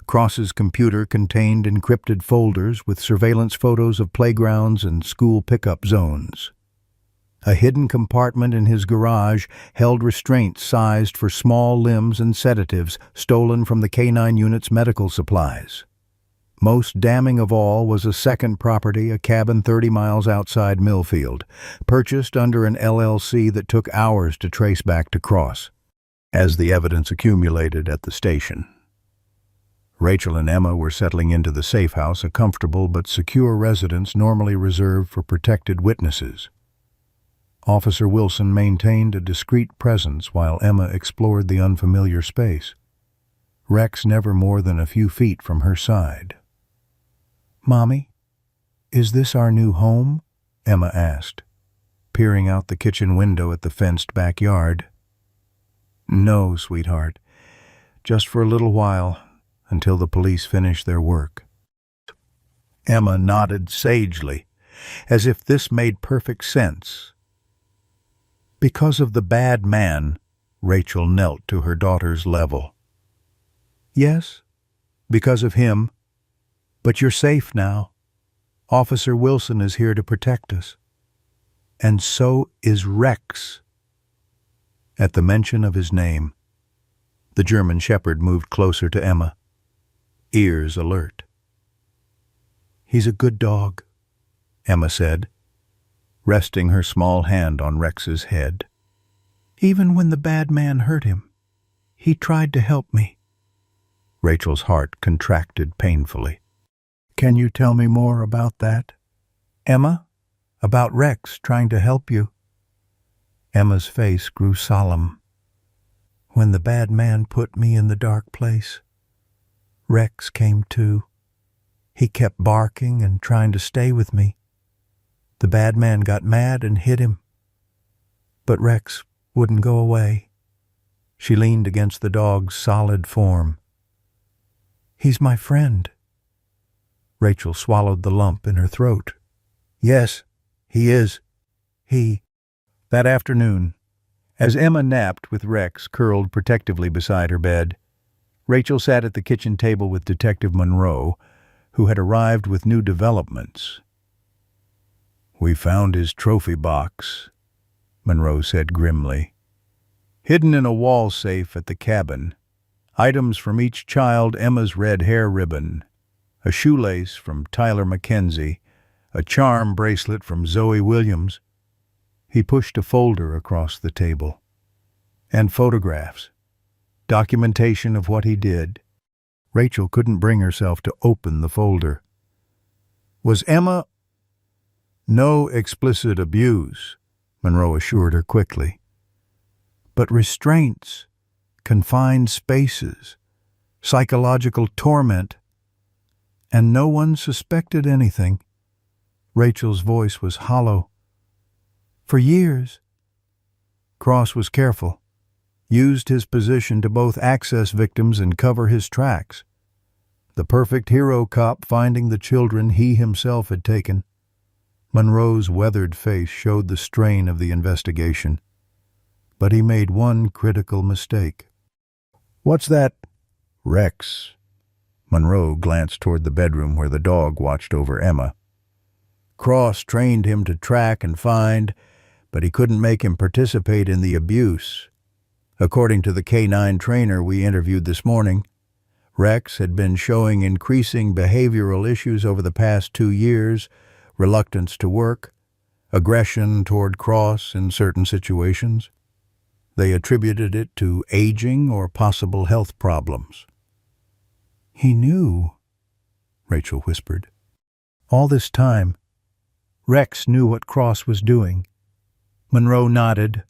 Cross's computer contained encrypted folders with surveillance photos of playgrounds and school pickup zones. A hidden compartment in his garage held restraints sized for small limbs and sedatives stolen from the K-9 unit's medical supplies. Most damning of all was a second property, a cabin 30 miles outside Millfield, purchased under an LLC that took hours to trace back to Cross, as the evidence accumulated at the station. Rachel and Emma were settling into the safe house, a comfortable but secure residence normally reserved for protected witnesses. Officer Wilson maintained a discreet presence while Emma explored the unfamiliar space, Rex never more than a few feet from her side. "Mommy, is this our new home?" Emma asked, peering out the kitchen window at the fenced backyard. "No, sweetheart. Just for a little while, until the police finish their work." Emma nodded sagely, as if this made perfect sense. Because of the bad man, Rachel knelt to her daughter's level. "Yes, because of him. But you're safe now. Officer Wilson is here to protect us. And so is Rex." At the mention of his name, the German shepherd moved closer to Emma, ears alert. "He's a good dog," Emma said, resting her small hand on Rex's head. "Even when the bad man hurt him, he tried to help me." Rachel's heart contracted painfully. "Can you tell me more about that, Emma? About Rex trying to help you?" Emma's face grew solemn. "When the bad man put me in the dark place, Rex came too. He kept barking and trying to stay with me. The bad man got mad and hit him. But Rex wouldn't go away." She leaned against the dog's solid form. "He's my friend." Rachel swallowed the lump in her throat. "Yes, he is. That afternoon, as Emma napped with Rex curled protectively beside her bed, Rachel sat at the kitchen table with Detective Monroe, who had arrived with new developments. "We found his trophy box," Monroe said grimly. "Hidden in a wall safe at the cabin. Items from each child: Emma's red hair ribbon, a shoelace from Tyler Mackenzie, a charm bracelet from Zoe Williams." He pushed a folder across the table. "And photographs. Documentation of what he did." Rachel couldn't bring herself to open the folder. "Was Emma—" "No explicit abuse," Monroe assured her quickly. "But restraints, confined spaces, psychological torment, and no one suspected anything." Rachel's voice was hollow. "For years." Cross was careful, used his position to both access victims and cover his tracks. the perfect hero cop finding the children he himself had taken. Monroe's weathered face showed the strain of the investigation. But he made one critical mistake. "What's that?" "Rex." Monroe glanced toward the bedroom where the dog watched over Emma. "Cross trained him to track and find, but he couldn't make him participate in the abuse. According to the K-9 trainer we interviewed this morning, Rex had been showing increasing behavioral issues over the past 2 years, reluctance to work, aggression toward Cross in certain situations. They attributed it to aging or possible health problems." "He knew," Rachel whispered. "All this time, Rex knew what Cross was doing." Monroe nodded.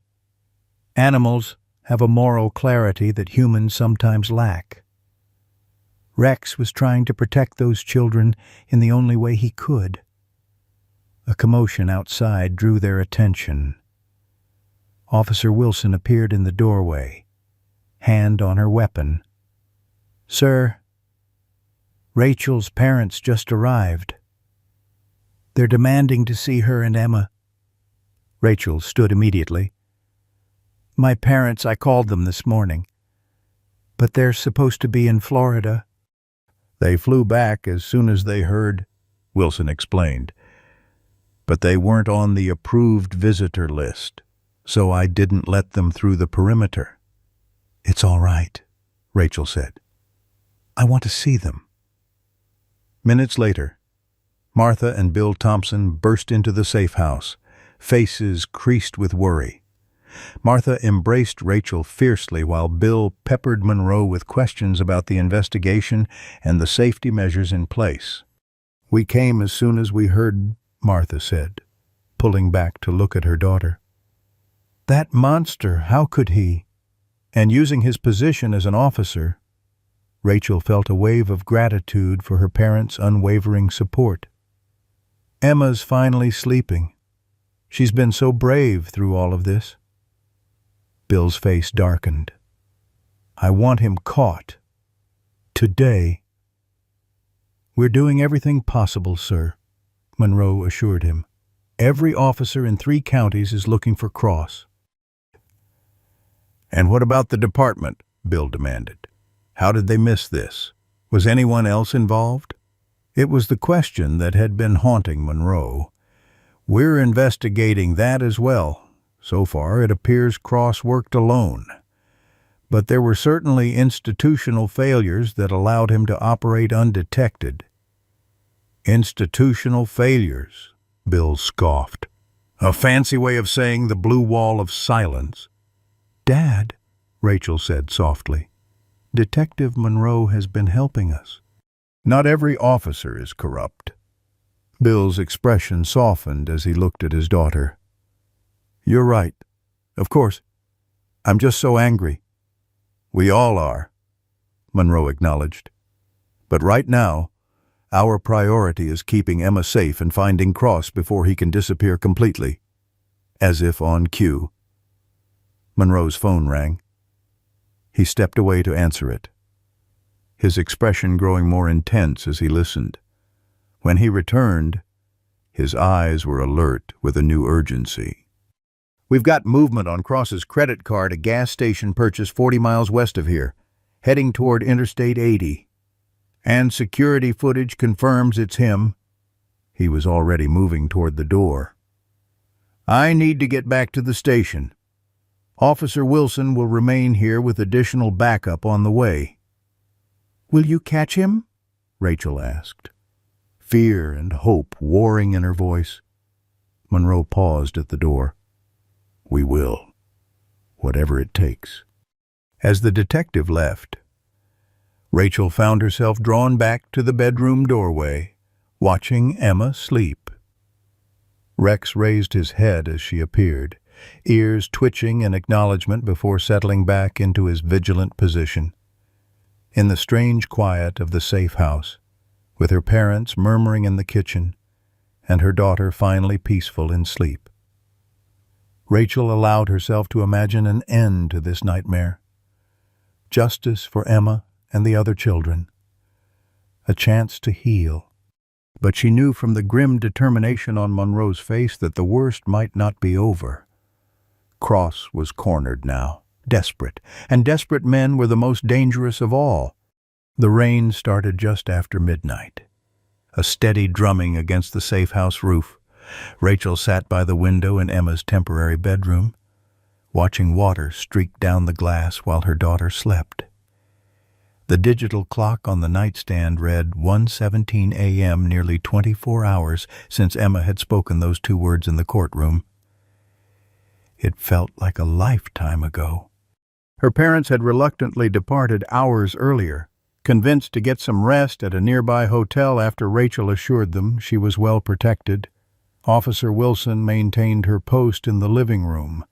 "Animals have a moral clarity that humans sometimes lack. Rex was trying to protect those children in the only way he could." A commotion outside drew their attention. Officer Wilson appeared in the doorway, hand on her weapon. "Sir, Rachel's parents just arrived. They're demanding to see her and Emma." Rachel stood immediately. "My parents, I called them this morning, but they're supposed to be in Florida." "They flew back as soon as they heard," Wilson explained. "But they weren't on the approved visitor list, so I didn't let them through the perimeter." "It's all right," Rachel said. "I want to see them." Minutes later, Martha and Bill Thompson burst into the safe house, faces creased with worry. Martha embraced Rachel fiercely while Bill peppered Monroe with questions about the investigation and the safety measures in place. "We came as soon as we heard," Martha said, pulling back to look at her daughter. "That monster, how could he?" And using his position as an officer, Rachel felt a wave of gratitude for her parents' unwavering support. "Emma's finally sleeping. She's been so brave through all of this." Bill's face darkened. "I want him caught. Today." "We're doing everything possible, sir," Monroe assured him. "Every officer in 3 counties is looking for Cross." "And what about the department?" Bill demanded. "How did they miss this? Was anyone else involved?" It was the question that had been haunting Monroe. "We're investigating that as well. So far, it appears Cross worked alone. But there were certainly institutional failures that allowed him to operate undetected." "Institutional failures," Bill scoffed. "A fancy way of saying the blue wall of silence." "Dad," Rachel said softly, "Detective Monroe has been helping us." "Not every officer is corrupt." Bill's expression softened as he looked at his daughter. "You're right. Of course. I'm just so angry." "We all are," Monroe acknowledged. "But right now, our priority is keeping Emma safe and finding Cross before he can disappear completely." As if on cue, Monroe's phone rang. He stepped away to answer it, his expression growing more intense as he listened. When he returned, his eyes were alert with a new urgency. "We've got movement on Cross's credit card, a gas station purchase 40 miles west of here, heading toward Interstate 80. And security footage confirms it's him." He was already moving toward the door. "I need to get back to the station. Officer Wilson will remain here with additional backup on the way." "Will you catch him?" Rachel asked, fear and hope warring in her voice. Monroe paused at the door. "We will, whatever it takes." As the detective left, Rachel found herself drawn back to the bedroom doorway, watching Emma sleep. Rex raised his head as she appeared, ears twitching in acknowledgement before settling back into his vigilant position. In the strange quiet of the safe house, with her parents murmuring in the kitchen, and her daughter finally peaceful in sleep, Rachel allowed herself to imagine an end to this nightmare. Justice for Emma and the other children. a chance to heal. But she knew from the grim determination on Monroe's face that the worst might not be over. Cross was cornered now, desperate, and desperate men were the most dangerous of all. The rain started just after midnight. A steady drumming against the safe house roof. Rachel sat by the window in Emma's temporary bedroom, watching water streak down the glass while her daughter slept. The digital clock on the nightstand read 1:17 a.m., nearly 24 hours since Emma had spoken those 2 words in the courtroom. It felt like a lifetime ago. Her parents had reluctantly departed hours earlier, convinced to get some rest at a nearby hotel after Rachel assured them she was well protected. Officer Wilson maintained her post in the living room,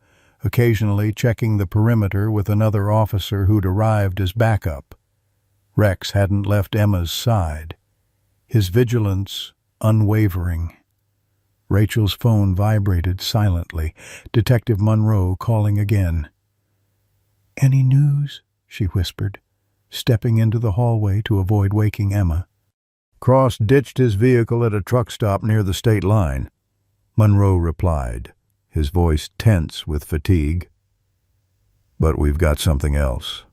occasionally checking the perimeter with another officer who'd arrived as backup. Rex hadn't left Emma's side, his vigilance unwavering. Rachel's phone vibrated silently, Detective Monroe calling again. "Any news?" she whispered, stepping into the hallway to avoid waking Emma. "Cross ditched his vehicle at a truck stop near the state line," Monroe replied, his voice tense with fatigue. "But we've got something else."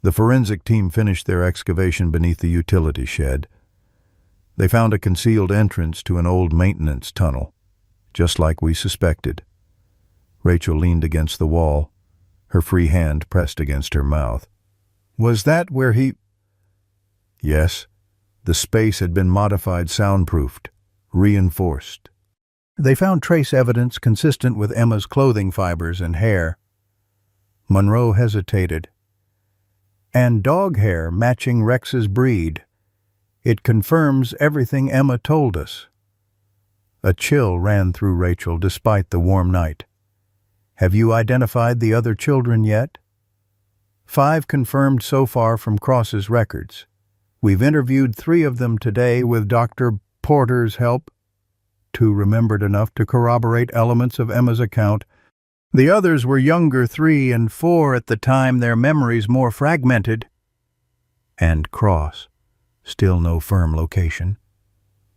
The forensic team finished their excavation beneath the utility shed. They found a concealed entrance to an old maintenance tunnel, just like we suspected. Rachel leaned against the wall, her free hand pressed against her mouth. "Was that where he—" Yes, the space had been modified, soundproofed, reinforced. They found trace evidence consistent with Emma's clothing fibers and hair. Monroe hesitated. "And dog hair matching Rex's breed. It confirms everything Emma told us." A chill ran through Rachel despite the warm night. "Have you identified the other children yet?" 5 confirmed so far from Cross's records. We've interviewed 3 of them today with Dr. Porter's help. 2 remembered enough to corroborate elements of Emma's account. The others were younger, 3 and 4 at the time, their memories more fragmented. And Cross. Still no firm location.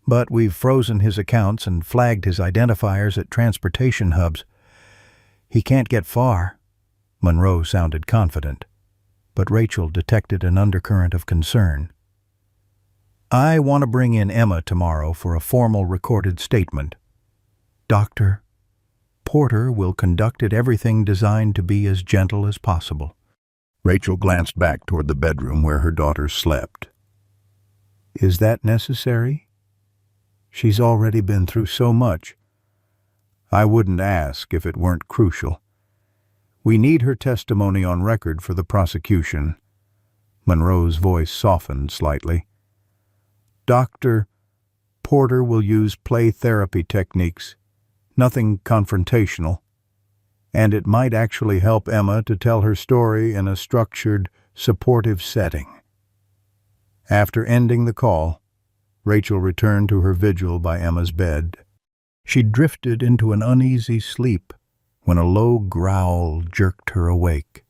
But we've frozen his accounts and flagged his identifiers at transportation hubs. He can't get far. Monroe sounded confident, but Rachel detected an undercurrent of concern. "I want to bring in Emma tomorrow for a formal recorded statement. Dr. Porter will conduct it, everything designed to be as gentle as possible." Rachel glanced back toward the bedroom where her daughter slept. "Is that necessary? She's already been through so much." "I wouldn't ask if it weren't crucial. We need her testimony on record for the prosecution." Monroe's voice softened slightly. "Dr. Porter will use play therapy techniques, nothing confrontational, and it might actually help Emma to tell her story in a structured, supportive setting." After ending the call, Rachel returned to her vigil by Emma's bed. She drifted into an uneasy sleep when a low growl jerked her awake.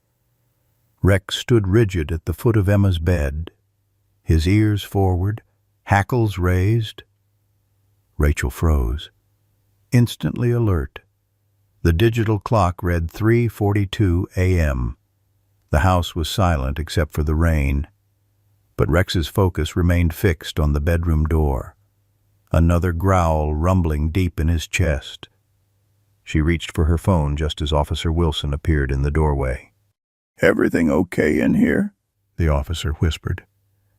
Rex stood rigid at the foot of Emma's bed, his ears forward, hackles raised. Rachel froze, instantly alert. The digital clock read 3:42 a.m. The house was silent except for the rain, but Rex's focus remained fixed on the bedroom door, another growl rumbling deep in his chest. She reached for her phone just as Officer Wilson appeared in the doorway. "Everything okay in here?" the officer whispered,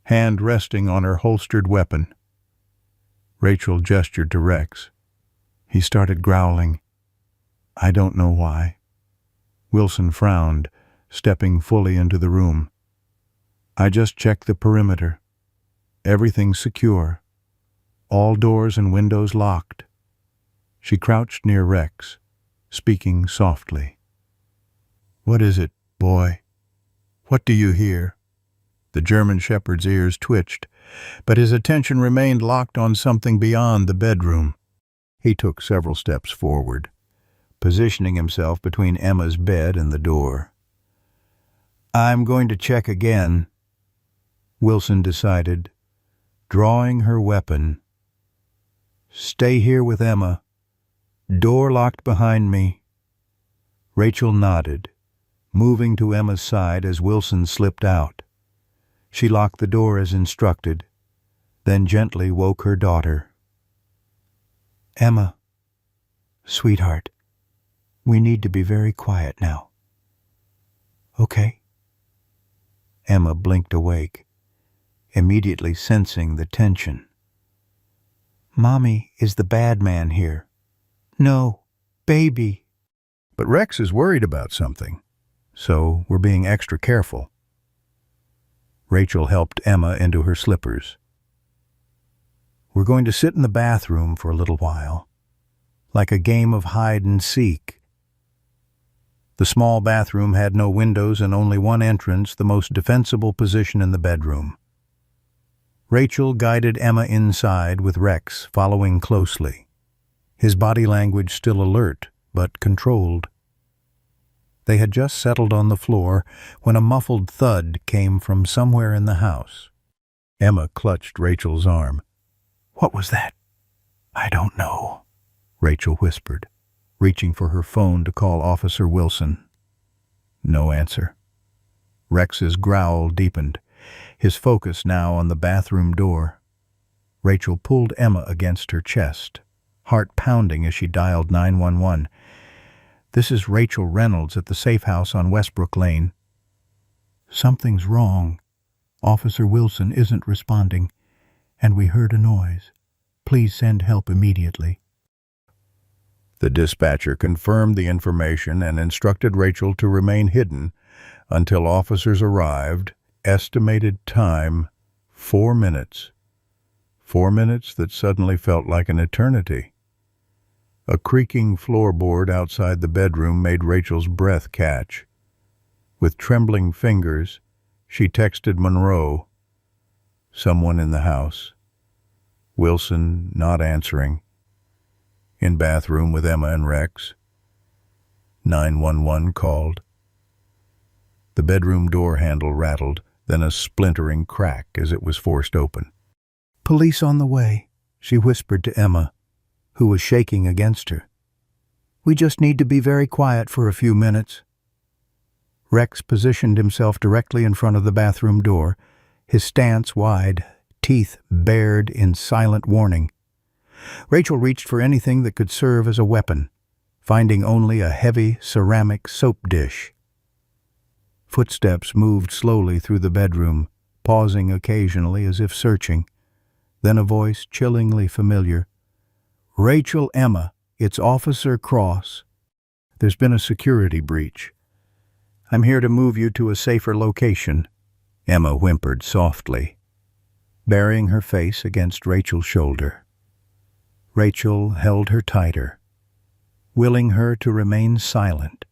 hand resting on her holstered weapon. Rachel gestured to Rex. He started growling. "I don't know why." Wilson frowned, stepping fully into the room. "I just checked the perimeter. Everything's secure. All doors and windows locked." She crouched near Rex, speaking softly. "What is it, boy? What do you hear?" The German shepherd's ears twitched, but his attention remained locked on something beyond the bedroom. He took several steps forward, positioning himself between Emma's bed and the door. "I'm going to check again," Wilson decided, drawing her weapon. "Stay here with Emma. Door locked behind me." Rachel nodded, moving to Emma's side as Wilson slipped out. She locked the door as instructed, then gently woke her daughter. "Emma, sweetheart, we need to be very quiet now. Okay?" Emma blinked awake, immediately sensing the tension. "Mommy is the bad man here." "No, baby." "But Rex is worried about something, so we're being extra careful." Rachel helped Emma into her slippers. "We're going to sit in the bathroom for a little while, like a game of hide and seek." The small bathroom had no windows and only one entrance, the most defensible position in the bedroom. Rachel guided Emma inside with Rex following closely, his body language still alert but controlled. They had just settled on the floor when a muffled thud came from somewhere in the house. Emma clutched Rachel's arm. "What was that?" "I don't know," Rachel whispered, reaching for her phone to call Officer Wilson. No answer. Rex's growl deepened, his focus now on the bathroom door. Rachel pulled Emma against her chest, heart pounding as she dialed 911. "This is Rachel Reynolds at the safe house on Westbrook Lane." "Something's wrong. Officer Wilson isn't responding, and we heard a noise. Please send help immediately." The dispatcher confirmed the information and instructed Rachel to remain hidden until officers arrived. Estimated time, 4 minutes. 4 minutes that suddenly felt like an eternity. A creaking floorboard outside the bedroom made Rachel's breath catch. With trembling fingers, she texted Monroe. Someone in the house. Wilson not answering. In bathroom with Emma and Rex. 911 called. The bedroom door handle rattled, then a splintering crack as it was forced open. "Police on the way," she whispered to Emma, who was shaking against her. "We just need to be very quiet for a few minutes." Rex positioned himself directly in front of the bathroom door, his stance wide, teeth bared in silent warning. Rachel reached for anything that could serve as a weapon, finding only a heavy ceramic soap dish. Footsteps moved slowly through the bedroom, pausing occasionally as if searching. Then a voice chillingly familiar. "Rachel, Emma, it's Officer Cross. There's been a security breach. I'm here to move you to a safer location." Emma whimpered softly, burying her face against Rachel's shoulder. Rachel held her tighter, willing her to remain silent.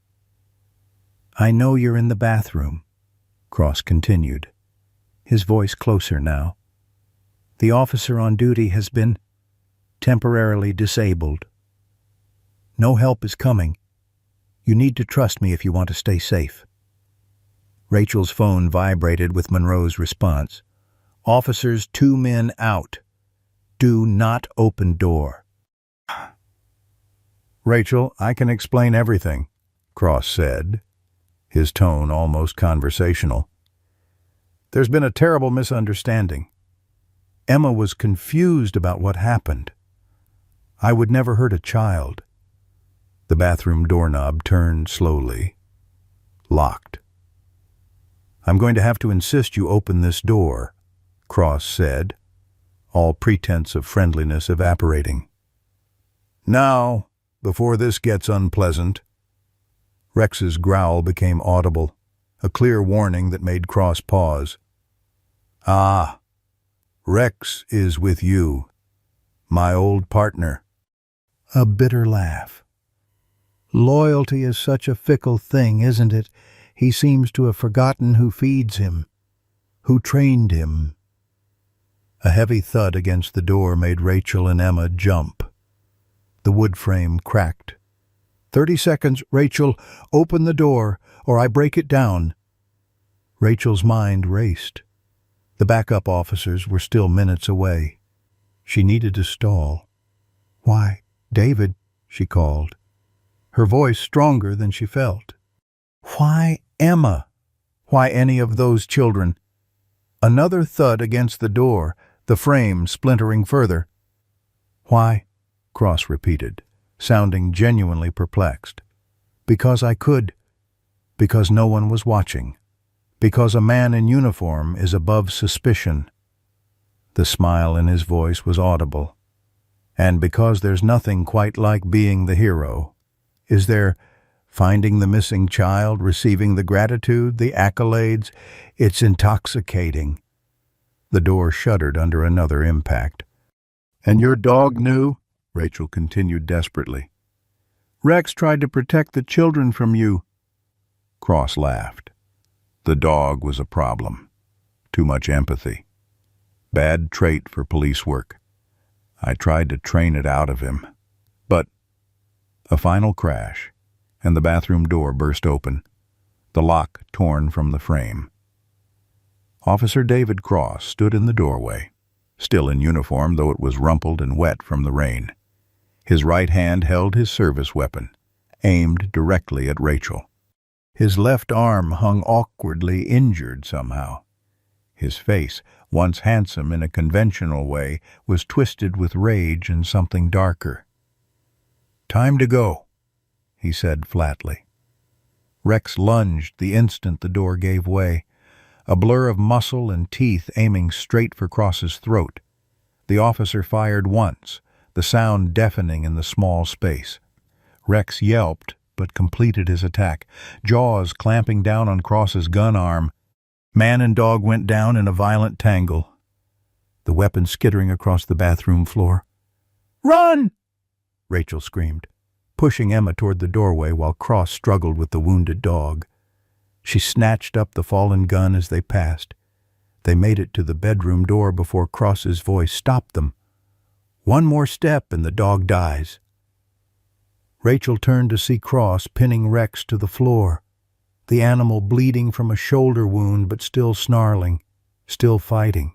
"I know you're in the bathroom," Cross continued, his voice closer now. "The officer on duty has been temporarily disabled. No help is coming. You need to trust me if you want to stay safe." Rachel's phone vibrated with Monroe's response. "Officers, 2 men out. Do not open door." "Rachel, I can explain everything," Cross said, his tone almost conversational. "There's been a terrible misunderstanding. Emma was confused about what happened. I would never hurt a child." The bathroom doorknob turned slowly. Locked. "I'm going to have to insist you open this door," Cross said, all pretense of friendliness evaporating. "Now, before this gets unpleasant." Rex's growl became audible, a clear warning that made Cross pause. "Ah, Rex is with you, my old partner." A bitter laugh. "Loyalty is such a fickle thing, isn't it? He seems to have forgotten who feeds him, who trained him." A heavy thud against the door made Rachel and Emma jump. The wood frame cracked. 30 seconds, Rachel, open the door, or I break it down." Rachel's mind raced. The backup officers were still minutes away. She needed to stall. "Why, David," she called, her voice stronger than she felt. "Why Emma? Why any of those children?" Another thud against the door, the frame splintering further. "Why?" Cross repeated, sounding genuinely perplexed. "Because I could. Because no one was watching. Because a man in uniform is above suspicion." The smile in his voice was audible. "And because there's nothing quite like being the hero. Is there? Finding the missing child, receiving the gratitude, the accolades. It's intoxicating." The door shuddered under another impact. "And your dog knew?" Rachel continued desperately. "Rex tried to protect the children from you." Cross laughed. The dog was a problem. Too much empathy. Bad trait for police work. I tried to train it out of him. But a final crash, and the bathroom door burst open, the lock torn from the frame. Officer David Cross stood in the doorway, still in uniform though it was rumpled and wet from the rain. His right hand held his service weapon, aimed directly at Rachel. His left arm hung awkwardly injured somehow. His face, once handsome in a conventional way, was twisted with rage and something darker. "Time to go," he said flatly. Rex lunged the instant the door gave way, a blur of muscle and teeth aiming straight for Cross's throat. The officer fired once, the sound deafening in the small space. Rex yelped, but completed his attack, jaws clamping down on Cross's gun arm. Man and dog went down in a violent tangle, the weapon skittering across the bathroom floor. "Run!" Rachel screamed, pushing Emma toward the doorway while Cross struggled with the wounded dog. She snatched up the fallen gun as they passed. They made it to the bedroom door before Cross's voice stopped them. "One more step and the dog dies." Rachel turned to see Cross pinning Rex to the floor, the animal bleeding from a shoulder wound but still snarling, still fighting.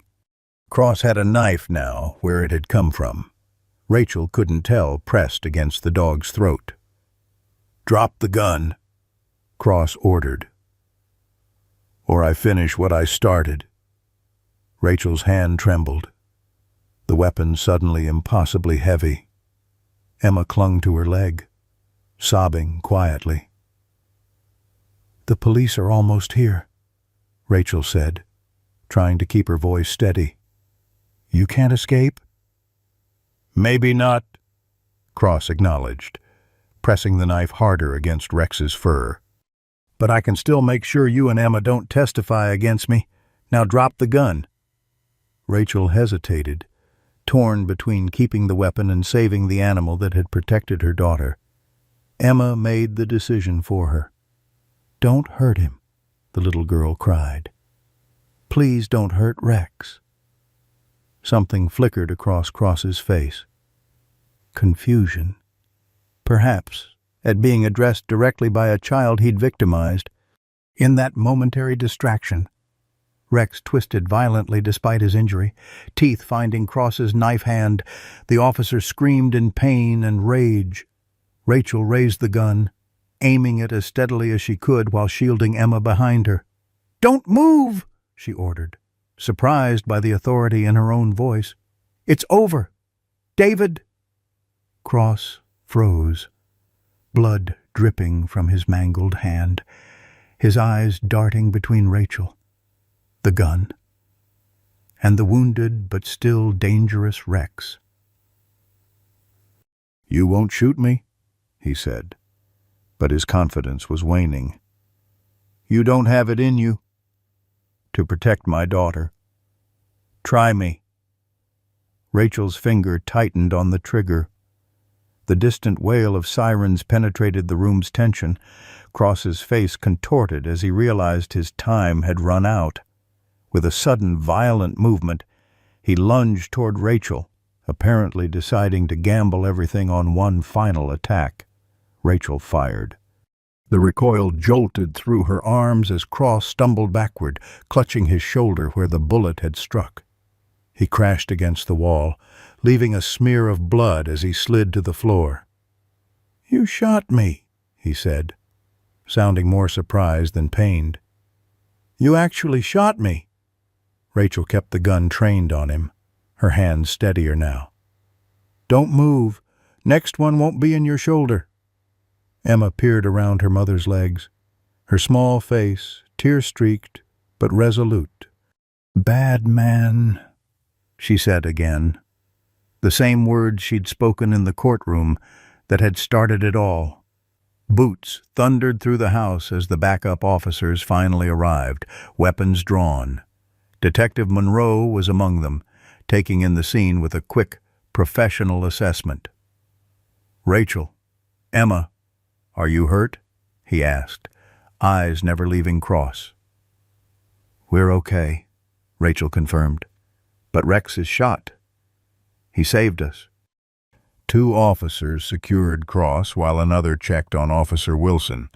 Cross had a knife now where it had come from. Rachel couldn't tell, pressed against the dog's throat. "Drop the gun," Cross ordered, "or I finish what I started." Rachel's hand trembled, the weapon suddenly impossibly heavy. Emma clung to her leg, sobbing quietly. "The police are almost here," Rachel said, trying to keep her voice steady. "You can't escape?" "Maybe not," Cross acknowledged, pressing the knife harder against Rex's fur. "But I can still make sure you and Emma don't testify against me. Now drop the gun." Rachel hesitated, torn between keeping the weapon and saving the animal that had protected her daughter. Emma made the decision for her. "Don't hurt him," the little girl cried. "Please don't hurt Rex." Something flickered across Cross's face. Confusion. Perhaps at being addressed directly by a child he'd victimized. In that momentary distraction, Rex twisted violently despite his injury, teeth finding Cross's knife hand. The officer screamed in pain and rage. Rachel raised the gun, aiming it as steadily as she could while shielding Emma behind her. "Don't move!" she ordered, surprised by the authority in her own voice. "It's over. David!" Cross froze, blood dripping from his mangled hand, his eyes darting between Rachel, the gun, and the wounded but still dangerous Rex. "You won't shoot me?" he said, but his confidence was waning. "You don't have it in you to protect my daughter. Try me." Rachel's finger tightened on the trigger. The distant wail of sirens penetrated the room's tension. Cross's face contorted as he realized his time had run out. With a sudden, violent movement, he lunged toward Rachel, apparently deciding to gamble everything on one final attack. Rachel fired. The recoil jolted through her arms as Cross stumbled backward, clutching his shoulder where the bullet had struck. He crashed against the wall, leaving a smear of blood as he slid to the floor. "You shot me," he said, sounding more surprised than pained. "You actually shot me." Rachel kept the gun trained on him, her hands steadier now. "Don't move. Next one won't be in your shoulder." Emma peered around her mother's legs, her small face tear-streaked but resolute. "Bad man," she said again, the same words she'd spoken in the courtroom that had started it all. Boots thundered through the house as the backup officers finally arrived, weapons drawn. Detective Monroe was among them, taking in the scene with a quick, professional assessment. "Rachel, Emma, are you hurt?" he asked, eyes never leaving Cross. "We're okay," Rachel confirmed. "But Rex is shot. He saved us." Two officers secured Cross while another checked on Officer Wilson,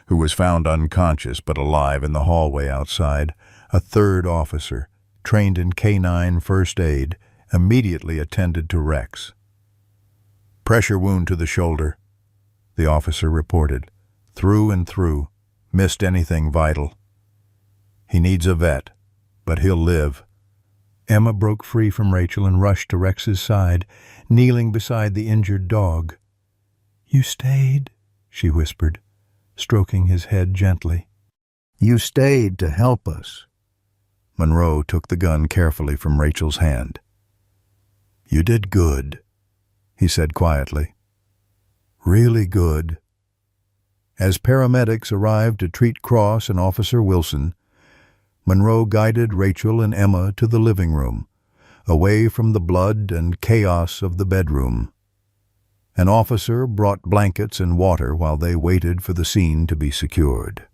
who was found unconscious but alive in the hallway outside. A third officer, trained in canine first aid, immediately attended to Rex. "Pressure wound to the shoulder," the officer reported. "Through and through. Missed anything vital. He needs a vet, but he'll live." Emma broke free from Rachel and rushed to Rex's side, kneeling beside the injured dog. "You stayed," she whispered, stroking his head gently. "You stayed to help us." Monroe took the gun carefully from Rachel's hand. "You did good," he said quietly. "Really good." As paramedics arrived to treat Cross and Officer Wilson, Monroe guided Rachel and Emma to the living room, away from the blood and chaos of the bedroom. An officer brought blankets and water while they waited for the scene to be secured.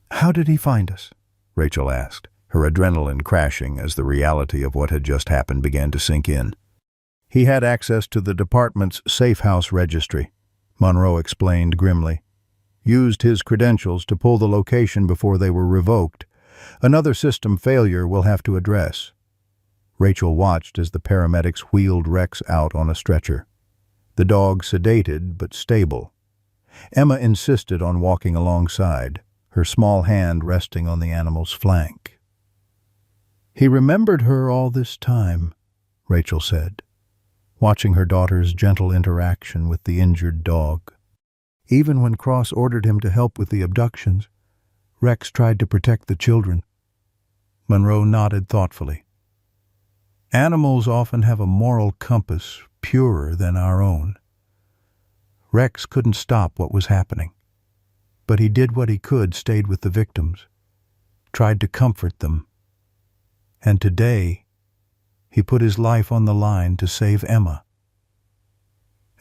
"How did he find us?" Rachel asked, her adrenaline crashing as the reality of what had just happened began to sink in. "He had access to the department's safe house registry," Monroe explained grimly. "Used his credentials to pull the location before they were revoked. Another system failure we'll have to address." Rachel watched as the paramedics wheeled Rex out on a stretcher, the dog sedated but stable. Emma insisted on walking alongside, her small hand resting on the animal's flank. "He remembered her all this time," Rachel said, watching her daughter's gentle interaction with the injured dog. "Even when Cross ordered him to help with the abductions, Rex tried to protect the children." Monroe nodded thoughtfully. "Animals often have a moral compass purer than our own. Rex couldn't stop what was happening, but he did what he could, stayed with the victims, tried to comfort them. And today, he put his life on the line to save Emma."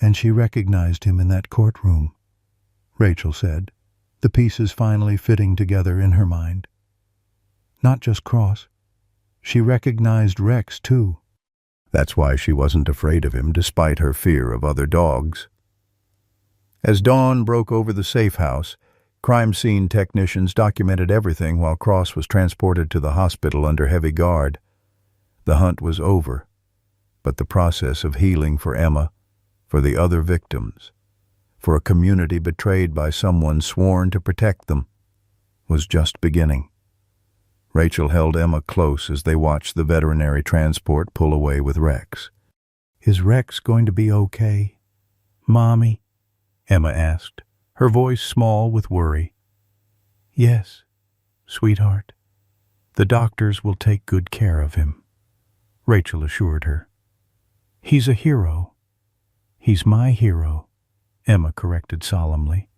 "And she recognized him in that courtroom," Rachel said, the pieces finally fitting together in her mind. "Not just Cross. She recognized Rex, too." That's why she wasn't afraid of him, despite her fear of other dogs. As dawn broke over the safe house, crime scene technicians documented everything while Cross was transported to the hospital under heavy guard. The hunt was over, but the process of healing for Emma, for the other victims, for a community betrayed by someone sworn to protect them, was just beginning. Rachel held Emma close as they watched the veterinary transport pull away with Rex. "Is Rex going to be okay, Mommy?" Emma asked, her voice small with worry. "Yes, sweetheart. The doctors will take good care of him," Rachel assured her. "He's a hero. He's my hero," Emma corrected solemnly,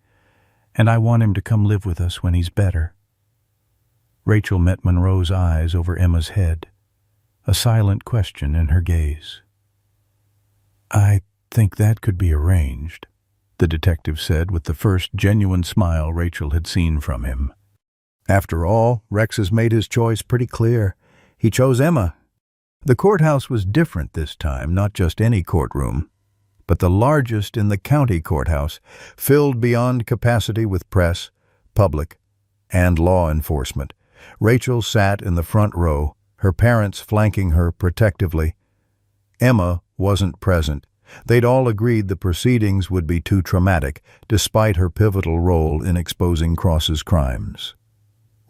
"and I want him to come live with us when he's better." Rachel met Monroe's eyes over Emma's head, a silent question in her gaze. "I think that could be arranged," the detective said with the first genuine smile Rachel had seen from him. "After all, Rex has made his choice pretty clear. He chose Emma." The courthouse was different this time, not just any courtroom, but the largest in the county courthouse, filled beyond capacity with press, public, and law enforcement. Rachel sat in the front row, her parents flanking her protectively. Emma wasn't present. They'd all agreed the proceedings would be too traumatic, despite her pivotal role in exposing Cross's crimes.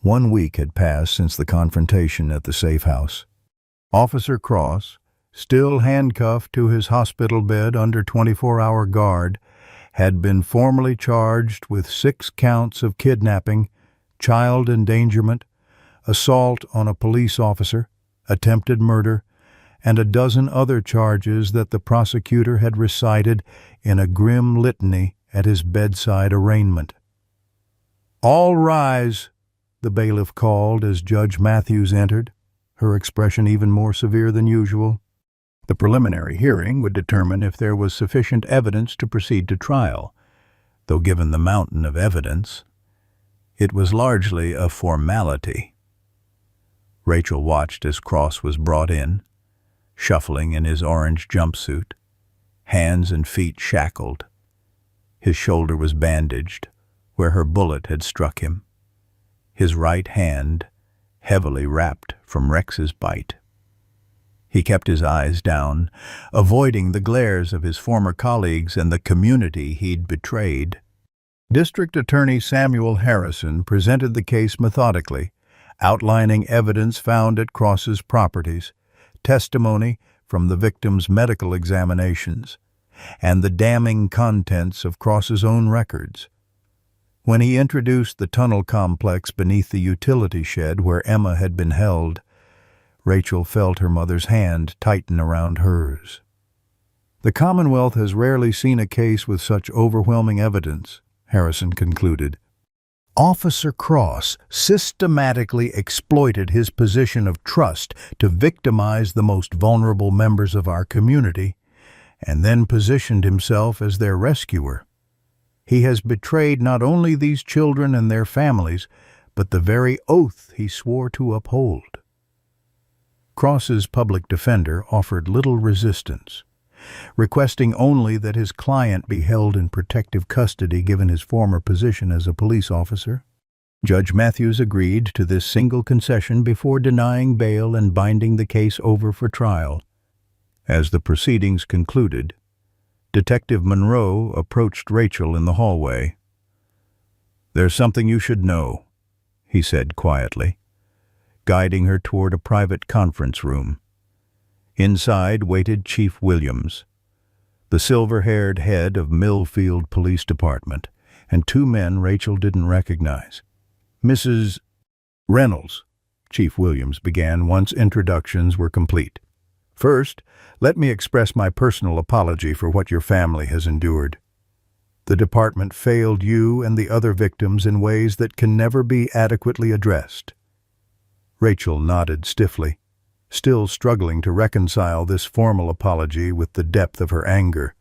1 week had passed since the confrontation at the safe house. Officer Cross, still handcuffed to his hospital bed under 24-hour guard, had been formally charged with 6 counts of kidnapping, child endangerment, assault on a police officer, attempted murder, and a dozen other charges that the prosecutor had recited in a grim litany at his bedside arraignment. "All rise," the bailiff called as Judge Matthews entered, her expression even more severe than usual. The preliminary hearing would determine if there was sufficient evidence to proceed to trial, though given the mountain of evidence, it was largely a formality. Rachel watched as Cross was brought in, shuffling in his orange jumpsuit, hands and feet shackled. His shoulder was bandaged, where her bullet had struck him, his right hand heavily wrapped from Rex's bite. He kept his eyes down, avoiding the glares of his former colleagues and the community he'd betrayed. District Attorney Samuel Harrison presented the case methodically, outlining evidence found at Cross's properties, testimony from the victim's medical examinations, and the damning contents of Cross's own records. When he introduced the tunnel complex beneath the utility shed where Emma had been held, Rachel felt her mother's hand tighten around hers. "The Commonwealth has rarely seen a case with such overwhelming evidence," Harrison concluded. "Officer Cross systematically exploited his position of trust to victimize the most vulnerable members of our community, and then positioned himself as their rescuer. He has betrayed not only these children and their families, but the very oath he swore to uphold." Cross's public defender offered little resistance, requesting only that his client be held in protective custody given his former position as a police officer. Judge Matthews agreed to this single concession before denying bail and binding the case over for trial. As the proceedings concluded, Detective Monroe approached Rachel in the hallway. "There's something you should know," he said quietly, guiding her toward a private conference room. Inside waited Chief Williams, the silver-haired head of Millfield Police Department, and 2 men Rachel didn't recognize. "Mrs. Reynolds," Chief Williams began once introductions were complete. "First, let me express my personal apology for what your family has endured. The department failed you and the other victims in ways that can never be adequately addressed." Rachel nodded stiffly, still struggling to reconcile this formal apology with the depth of her anger.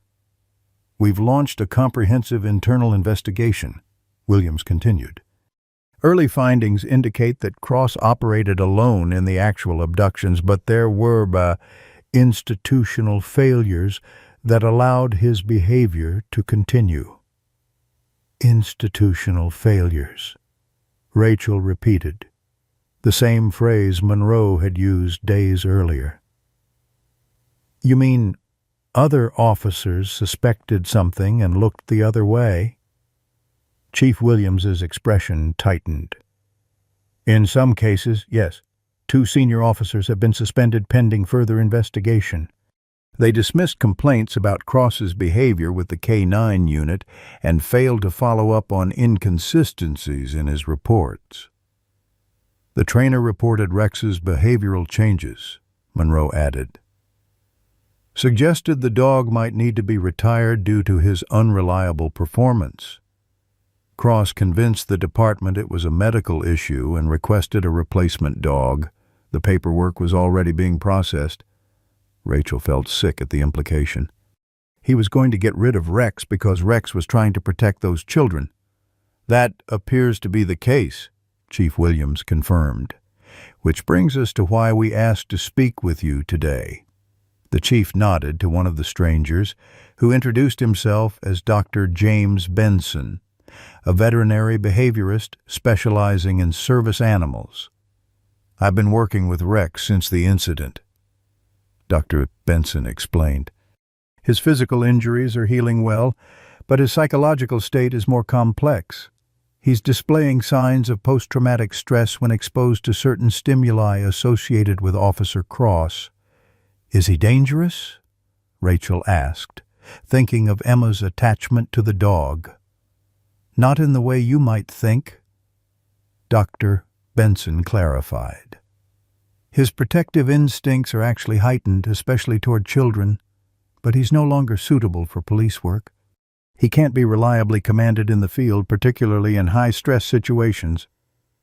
"We've launched a comprehensive internal investigation," Williams continued. "Early findings indicate that Cross operated alone in the actual abductions, but there were institutional failures that allowed his behavior to continue." "Institutional failures," Rachel repeated, the same phrase Monroe had used days earlier. "You mean other officers suspected something and looked the other way?" Chief Williams's expression tightened. "In some cases, yes. 2 senior officers have been suspended pending further investigation. They dismissed complaints about Cross's behavior with the K-9 unit and failed to follow up on inconsistencies in his reports." "The trainer reported Rex's behavioral changes," Monroe added. "Suggested the dog might need to be retired due to his unreliable performance. Cross convinced the department it was a medical issue and requested a replacement dog. The paperwork was already being processed." Rachel felt sick at the implication. "He was going to get rid of Rex because Rex was trying to protect those children." "That appears to be the case," Chief Williams confirmed, "which brings us to why we asked to speak with you today. The chief nodded to one of the strangers, who introduced himself as Dr. James Benson, a veterinary behaviorist specializing in service animals. "I've been working with Rex since the incident," Dr. Benson explained. "His physical injuries are healing well, but his psychological state is more complex. He's displaying signs of post-traumatic stress when exposed to certain stimuli associated with Officer Cross." "Is he dangerous?" Rachel asked, thinking of Emma's attachment to the dog. "Not in the way you might think," Dr. Benson clarified. "His protective instincts are actually heightened, especially toward children, but he's no longer suitable for police work. He can't be reliably commanded in the field, particularly in high-stress situations."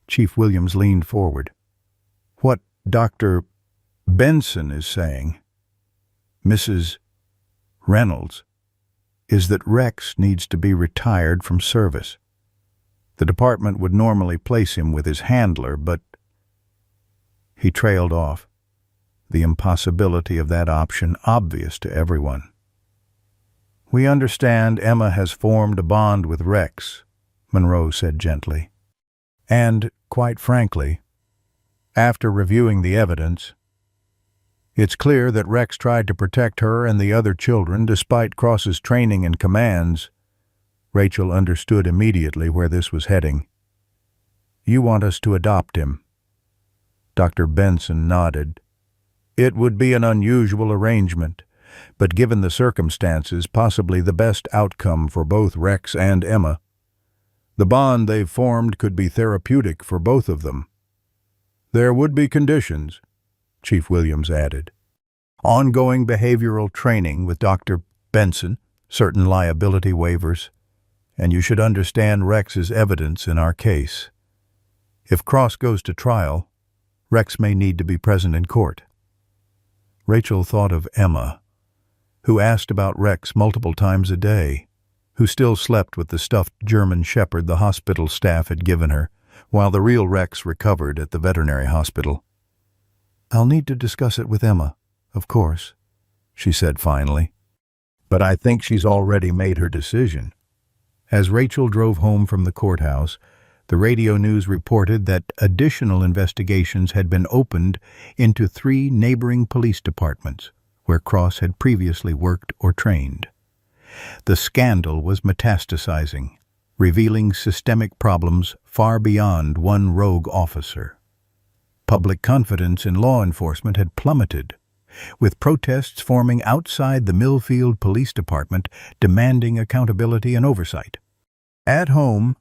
Chief Williams leaned forward. "What Dr. Benson is saying, Mrs. Reynolds, is that Rex needs to be retired from service. The department would normally place him with his handler, but—" He trailed off, the impossibility of that option obvious to everyone. "We understand Emma has formed a bond with Rex," Monroe said gently. "And, quite frankly, after reviewing the evidence, it's clear that Rex tried to protect her and the other children despite Cross's training and commands." Rachel understood immediately where this was heading. "You want us to adopt him?" Dr. Benson nodded. "It would be an unusual arrangement, but given the circumstances, possibly the best outcome for both Rex and Emma. The bond they've formed could be therapeutic for both of them. There would be conditions," Chief Williams added. "Ongoing behavioral training with Dr. Benson, certain liability waivers, and you should understand Rex's evidence in our case. If Cross goes to trial, Rex may need to be present in court." Rachel thought of Emma, who asked about Rex multiple times a day, who still slept with the stuffed German shepherd the hospital staff had given her, while the real Rex recovered at the veterinary hospital. "I'll need to discuss it with Emma, of course," she said finally. "But I think she's already made her decision." As Rachel drove home from the courthouse, the radio news reported that additional investigations had been opened into 3 neighboring police departments where Cross had previously worked or trained. The scandal was metastasizing, revealing systemic problems far beyond one rogue officer. Public confidence in law enforcement had plummeted, with protests forming outside the Millfield Police Department demanding accountability and oversight. At home,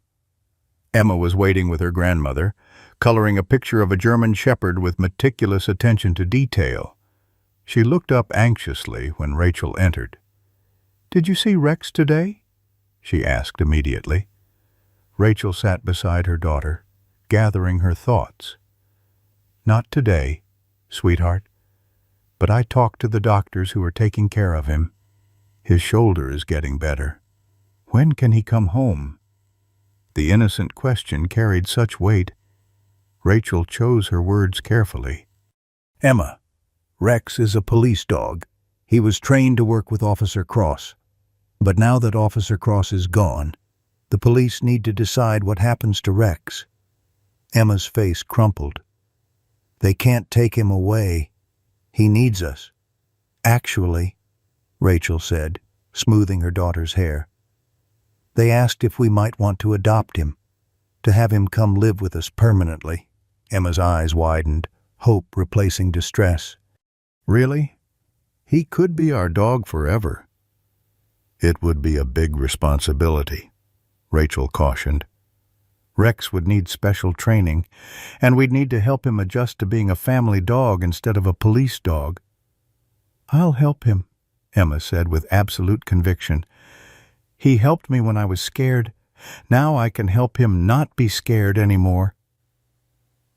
Emma was waiting with her grandmother, coloring a picture of a German shepherd with meticulous attention to detail. She looked up anxiously when Rachel entered. "Did you see Rex today?" she asked immediately. Rachel sat beside her daughter, gathering her thoughts. "Not today, sweetheart, but I talked to the doctors who are taking care of him. His shoulder is getting better. When can he come home?" The innocent question carried such weight. Rachel chose her words carefully. "Emma, Rex is a police dog. He was trained to work with Officer Cross. But now that Officer Cross is gone, the police need to decide what happens to Rex." Emma's face crumpled. "They can't take him away. He needs us." "Actually," Rachel said, smoothing her daughter's hair, "they asked if we might want to adopt him, to have him come live with us permanently." Emma's eyes widened, hope replacing distress. "Really? He could be our dog forever." "It would be a big responsibility," Rachel cautioned. "Rex would need special training, and we'd need to help him adjust to being a family dog instead of a police dog." "I'll help him," Emma said with absolute conviction. "He helped me when I was scared. Now I can help him not be scared anymore."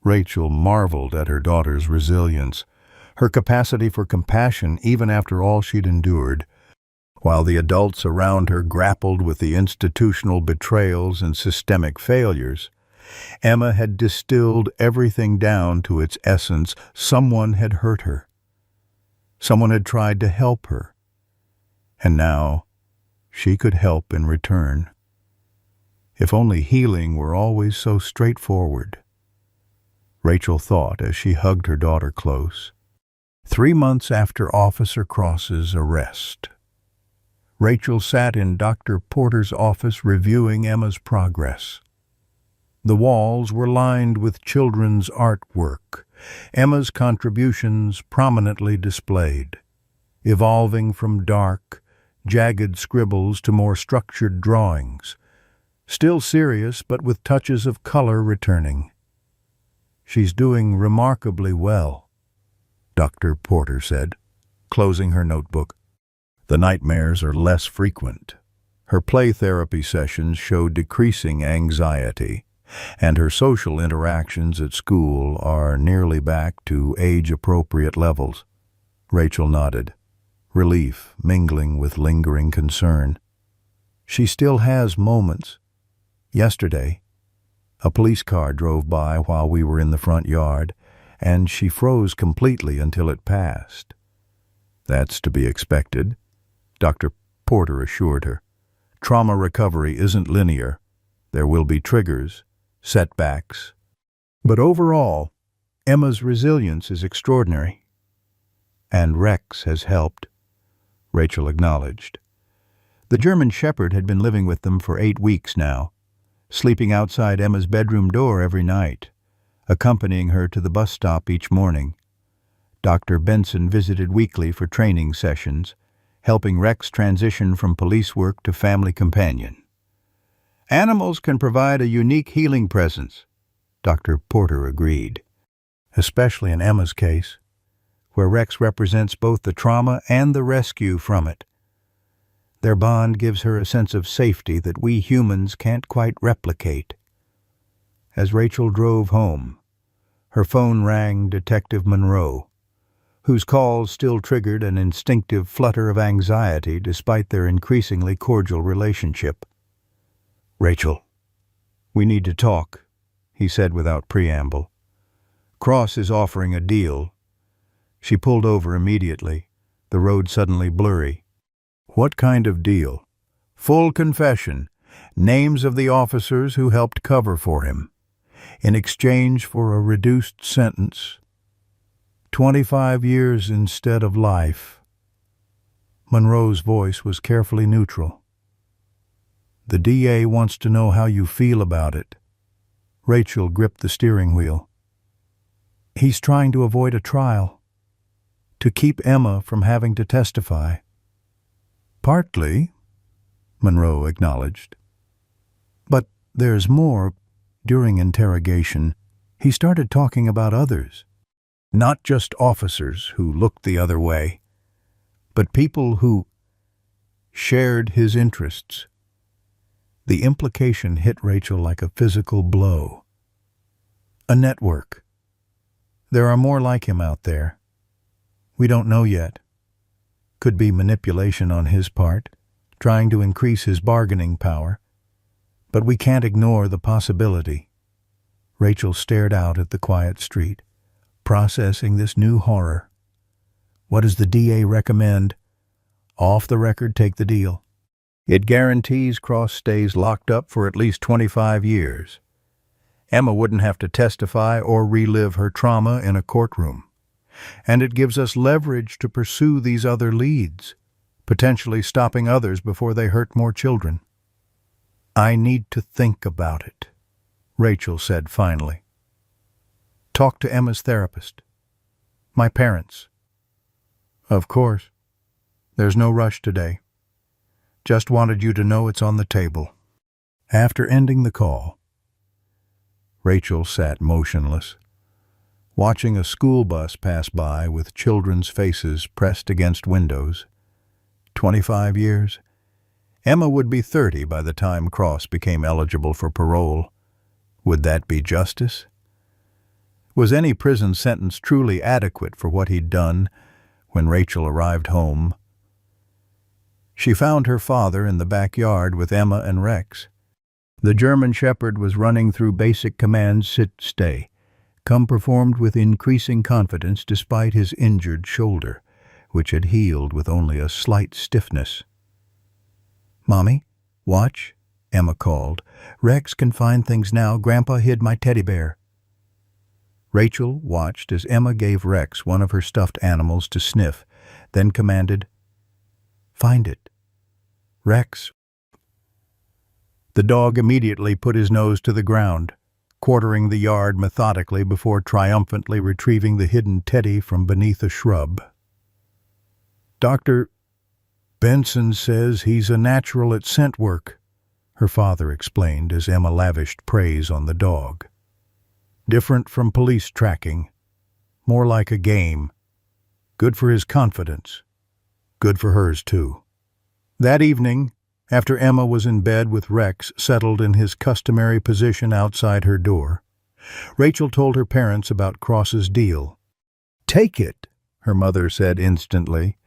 Rachel marveled at her daughter's resilience, her capacity for compassion even after all she'd endured. While the adults around her grappled with the institutional betrayals and systemic failures, Emma had distilled everything down to its essence. Someone had hurt her. Someone had tried to help her, and now she could help in return. If only healing were always so straightforward, Rachel thought as she hugged her daughter close. 3 months after Officer Cross's arrest, Rachel sat in Dr. Porter's office reviewing Emma's progress. The walls were lined with children's artwork, Emma's contributions prominently displayed, evolving from dark, jagged scribbles to more structured drawings, still serious but with touches of color returning. "She's doing remarkably well," Dr. Porter said, closing her notebook. "The nightmares are less frequent. Her play therapy sessions show decreasing anxiety, and her social interactions at school are nearly back to age-appropriate levels." Rachel nodded, relief mingling with lingering concern. "She still has moments. Yesterday, a police car drove by while we were in the front yard, and she froze completely until it passed." "That's to be expected," Dr. Porter assured her. "Trauma recovery isn't linear. There will be triggers, setbacks. But overall, Emma's resilience is extraordinary. And Rex has helped," Rachel acknowledged. The German Shepherd had been living with them for 8 weeks now, sleeping outside Emma's bedroom door every night, accompanying her to the bus stop each morning. Dr. Benson visited weekly for training sessions, helping Rex transition from police work to family companion. "Animals can provide a unique healing presence," Dr. Porter agreed, "especially in Emma's case, where Rex represents both the trauma and the rescue from it. Their bond gives her a sense of safety that we humans can't quite replicate." As Rachel drove home, her phone rang Detective Monroe, whose calls still triggered an instinctive flutter of anxiety despite their increasingly cordial relationship. "Rachel, we need to talk," he said without preamble. "Cross is offering a deal." She pulled over immediately, the road suddenly blurry. "What kind of deal?" "Full confession, names of the officers who helped cover for him. In exchange for a reduced sentence. 25 years instead of life." Monroe's voice was carefully neutral. "The DA wants to know how you feel about it." Rachel gripped the steering wheel. "He's trying to avoid a trial, to keep Emma from having to testify." "Partly," Monroe acknowledged. "But there's more." During interrogation, he started talking about others. Not just officers who looked the other way, but people who shared his interests. The implication hit Rachel like a physical blow. A network. There are more like him out there. We don't know yet. Could be manipulation on his part, trying to increase his bargaining power. But we can't ignore the possibility. Rachel stared out at the quiet street, processing this new horror. What does the DA recommend? Off the record, take the deal. It guarantees Cross stays locked up for at least 25 years. Emma wouldn't have to testify or relive her trauma in a courtroom. And it gives us leverage to pursue these other leads, potentially stopping others before they hurt more children. "I need to think about it," Rachel said finally. "Talk to Emma's therapist. My parents." "Of course. There's no rush today. Just wanted you to know it's on the table." After ending the call, Rachel sat motionless, watching a school bus pass by with children's faces pressed against windows. 25 years? Emma would be 30 by the time Cross became eligible for parole. Would that be justice? Was any prison sentence truly adequate for what he'd done when Rachel arrived home? She found her father in the backyard with Emma and Rex. The German Shepherd was running through basic commands sit, stay, come performed with increasing confidence despite his injured shoulder, which had healed with only a slight stiffness. "Mommy, watch," Emma called. "Rex can find things now. Grandpa hid my teddy bear." Rachel watched as Emma gave Rex one of her stuffed animals to sniff, then commanded, "Find it. Rex." The dog immediately put his nose to the ground, quartering the yard methodically before triumphantly retrieving the hidden teddy from beneath a shrub. "Dr. Benson says he's a natural at scent work," her father explained as Emma lavished praise on the dog. "Different from police tracking. More like a game. Good for his confidence. Good for hers, too." That evening, after Emma was in bed with Rex settled in his customary position outside her door, Rachel told her parents about Cross's deal. "Take it," her mother said instantly.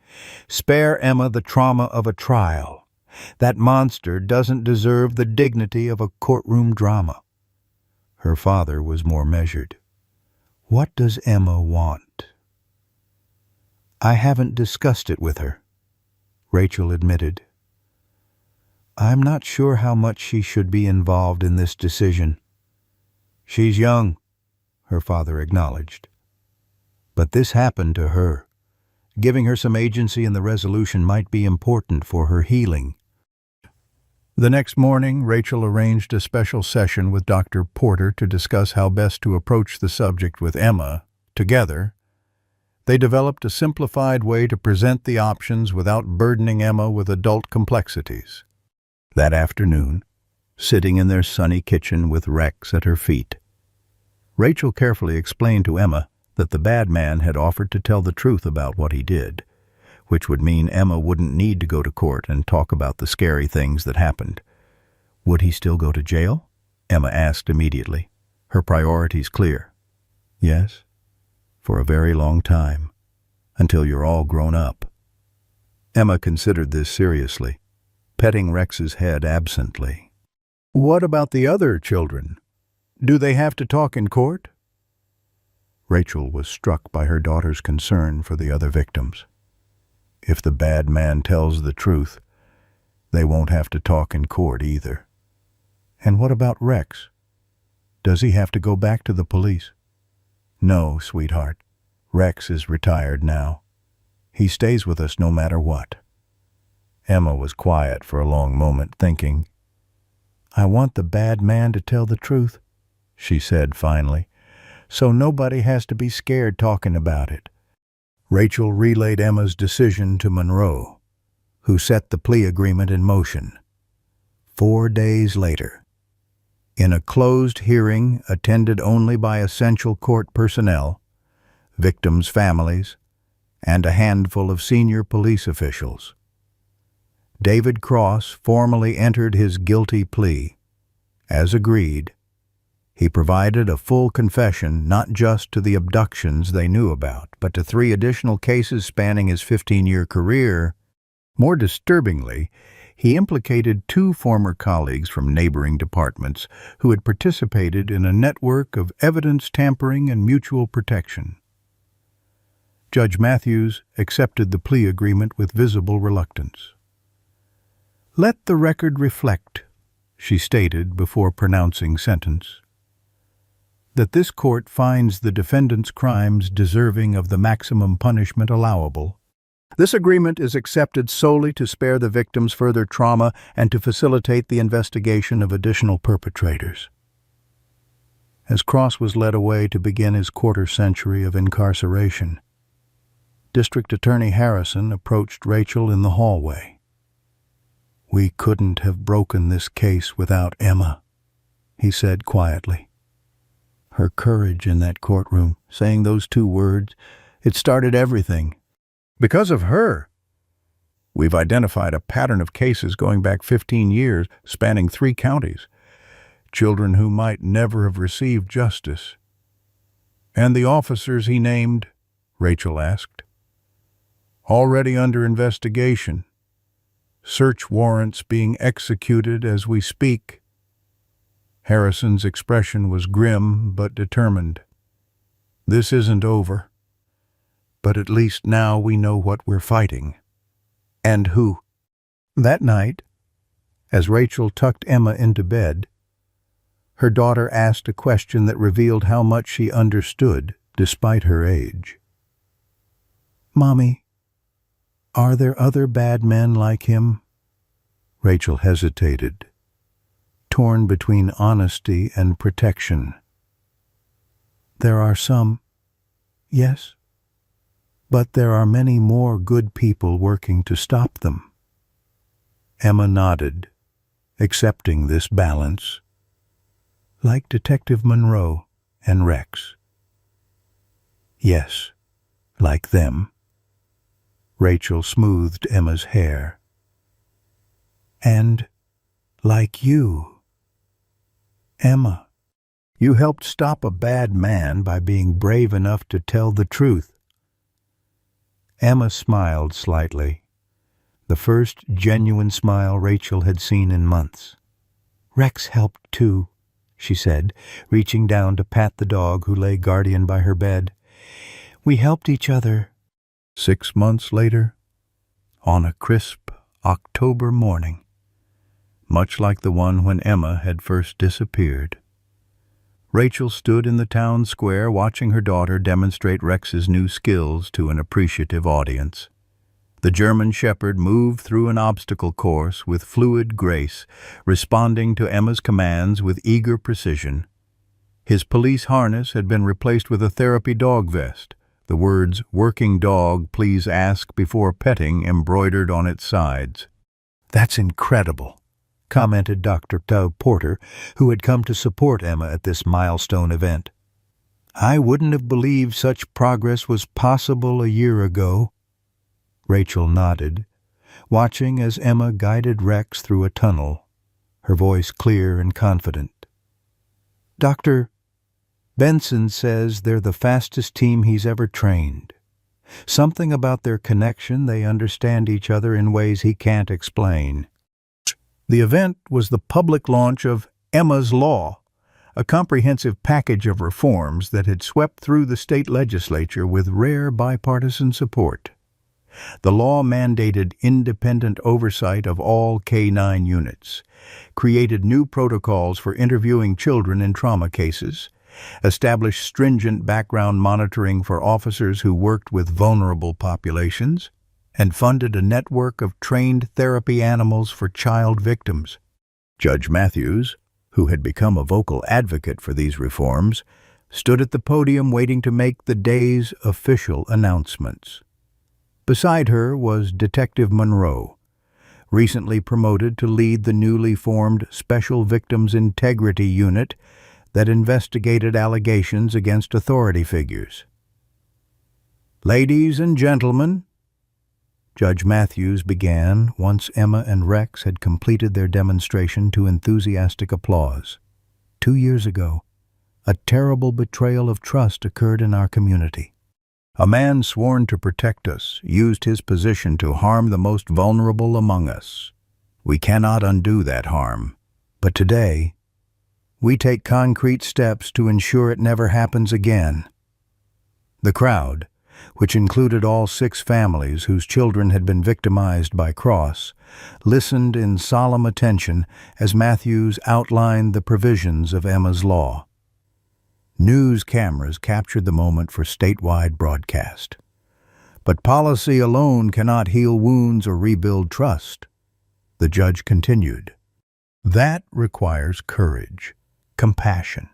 "Spare Emma the trauma of a trial. That monster doesn't deserve the dignity of a courtroom drama." Her father was more measured. "What does Emma want?" "I haven't discussed it with her," Rachel admitted. "I'm not sure how much she should be involved in this decision." "She's young," her father acknowledged. "But this happened to her. Giving her some agency in the resolution might be important for her healing." The next morning, Rachel arranged a special session with Dr. Porter to discuss how best to approach the subject with Emma. Together, they developed a simplified way to present the options without burdening Emma with adult complexities. That afternoon, sitting in their sunny kitchen with Rex at her feet, Rachel carefully explained to Emma that the bad man had offered to tell the truth about what he did, which would mean Emma wouldn't need to go to court and talk about the scary things that happened. Would he still go to jail? Emma asked immediately, her priorities clear. "Yes, for a very long time, until you're all grown up." Emma considered this seriously, petting Rex's head absently. "What about the other children? Do they have to talk in court?" Rachel was struck by her daughter's concern for the other victims. If the bad man tells the truth, they won't have to talk in court either. "And what about Rex? Does he have to go back to the police?" "No, sweetheart. Rex is retired now. He stays with us no matter what." Emma was quiet for a long moment, thinking. "I want the bad man to tell the truth," she said finally, "so nobody has to be scared talking about it." Rachel relayed Emma's decision to Monroe, who set the plea agreement in motion. 4 days later, in a closed hearing attended only by essential court personnel, victims' families, and a handful of senior police officials, David Cross formally entered his guilty plea. As agreed, he provided a full confession not just to the abductions they knew about, but to 3 additional cases spanning his 15-year career. More disturbingly, he implicated 2 former colleagues from neighboring departments who had participated in a network of evidence tampering and mutual protection. Judge Matthews accepted the plea agreement with visible reluctance. "Let the record reflect," she stated before pronouncing sentence, "that this court finds the defendant's crimes deserving of the maximum punishment allowable. This agreement is accepted solely to spare the victims further trauma and to facilitate the investigation of additional perpetrators." As Cross was led away to begin his quarter-century of incarceration, District Attorney Harrison approached Rachel in the hallway. "We couldn't have broken this case without Emma," he said quietly. Her courage in that courtroom, saying those 2 words, it started everything. "Because of her, we've identified a pattern of cases going back 15 years, spanning 3 counties. Children who might never have received justice." "And the officers he named?" Rachel asked. "Already under investigation. Search warrants being executed as we speak." Harrison's expression was grim but determined. "This isn't over. but at least now we know what we're fighting. And who. That night, as Rachel tucked Emma into bed, her daughter asked a question that revealed how much she understood despite her age. "Mommy, are there other bad men like him?" Rachel hesitated, torn between honesty and protection. "There are some, yes, but there are many more good people working to stop them." Emma nodded, accepting this balance. "Like Detective Monroe and Rex." "Yes, like them." Rachel smoothed Emma's hair. "And like you. Emma, you helped stop a bad man by being brave enough to tell the truth." Emma smiled slightly, the first genuine smile Rachel had seen in months. "Rex helped too," she said, reaching down to pat the dog who lay guardian by her bed. "We helped each other." 6 months later, on a crisp October morning, much like the one when Emma had first disappeared, Rachel stood in the town square watching her daughter demonstrate Rex's new skills to an appreciative audience. The German Shepherd moved through an obstacle course with fluid grace, responding to Emma's commands with eager precision. His police harness had been replaced with a therapy dog vest, the words "Working Dog, Please Ask Before Petting" embroidered on its sides. "That's incredible," commented Dr. Doug Porter, who had come to support Emma at this milestone event. "I wouldn't have believed such progress was possible a year ago." Rachel nodded, watching as Emma guided Rex through a tunnel, her voice clear and confident. "Dr. Benson says they're the fastest team he's ever trained. Something about their connection, they understand each other in ways he can't explain." The event was the public launch of Emma's Law, a comprehensive package of reforms that had swept through the state legislature with rare bipartisan support. The law mandated independent oversight of all K-9 units, created new protocols for interviewing children in trauma cases, established stringent background monitoring for officers who worked with vulnerable populations, and funded a network of trained therapy animals for child victims. Judge Matthews, who had become a vocal advocate for these reforms, stood at the podium waiting to make the day's official announcements. Beside her was Detective Monroe, recently promoted to lead the newly formed Special Victims Integrity Unit that investigated allegations against authority figures. "Ladies and gentlemen," Judge Matthews began once Emma and Rex had completed their demonstration to enthusiastic applause. 2 years ago, a terrible betrayal of trust occurred in our community. A man sworn to protect us used his position to harm the most vulnerable among us. We cannot undo that harm, but today, we take concrete steps to ensure it never happens again. The crowd, which included all 6 families whose children had been victimized by Cross, listened in solemn attention as Matthews outlined the provisions of Emma's Law. News cameras captured the moment for statewide broadcast. But policy alone cannot heal wounds or rebuild trust, the judge continued. That requires courage, compassion,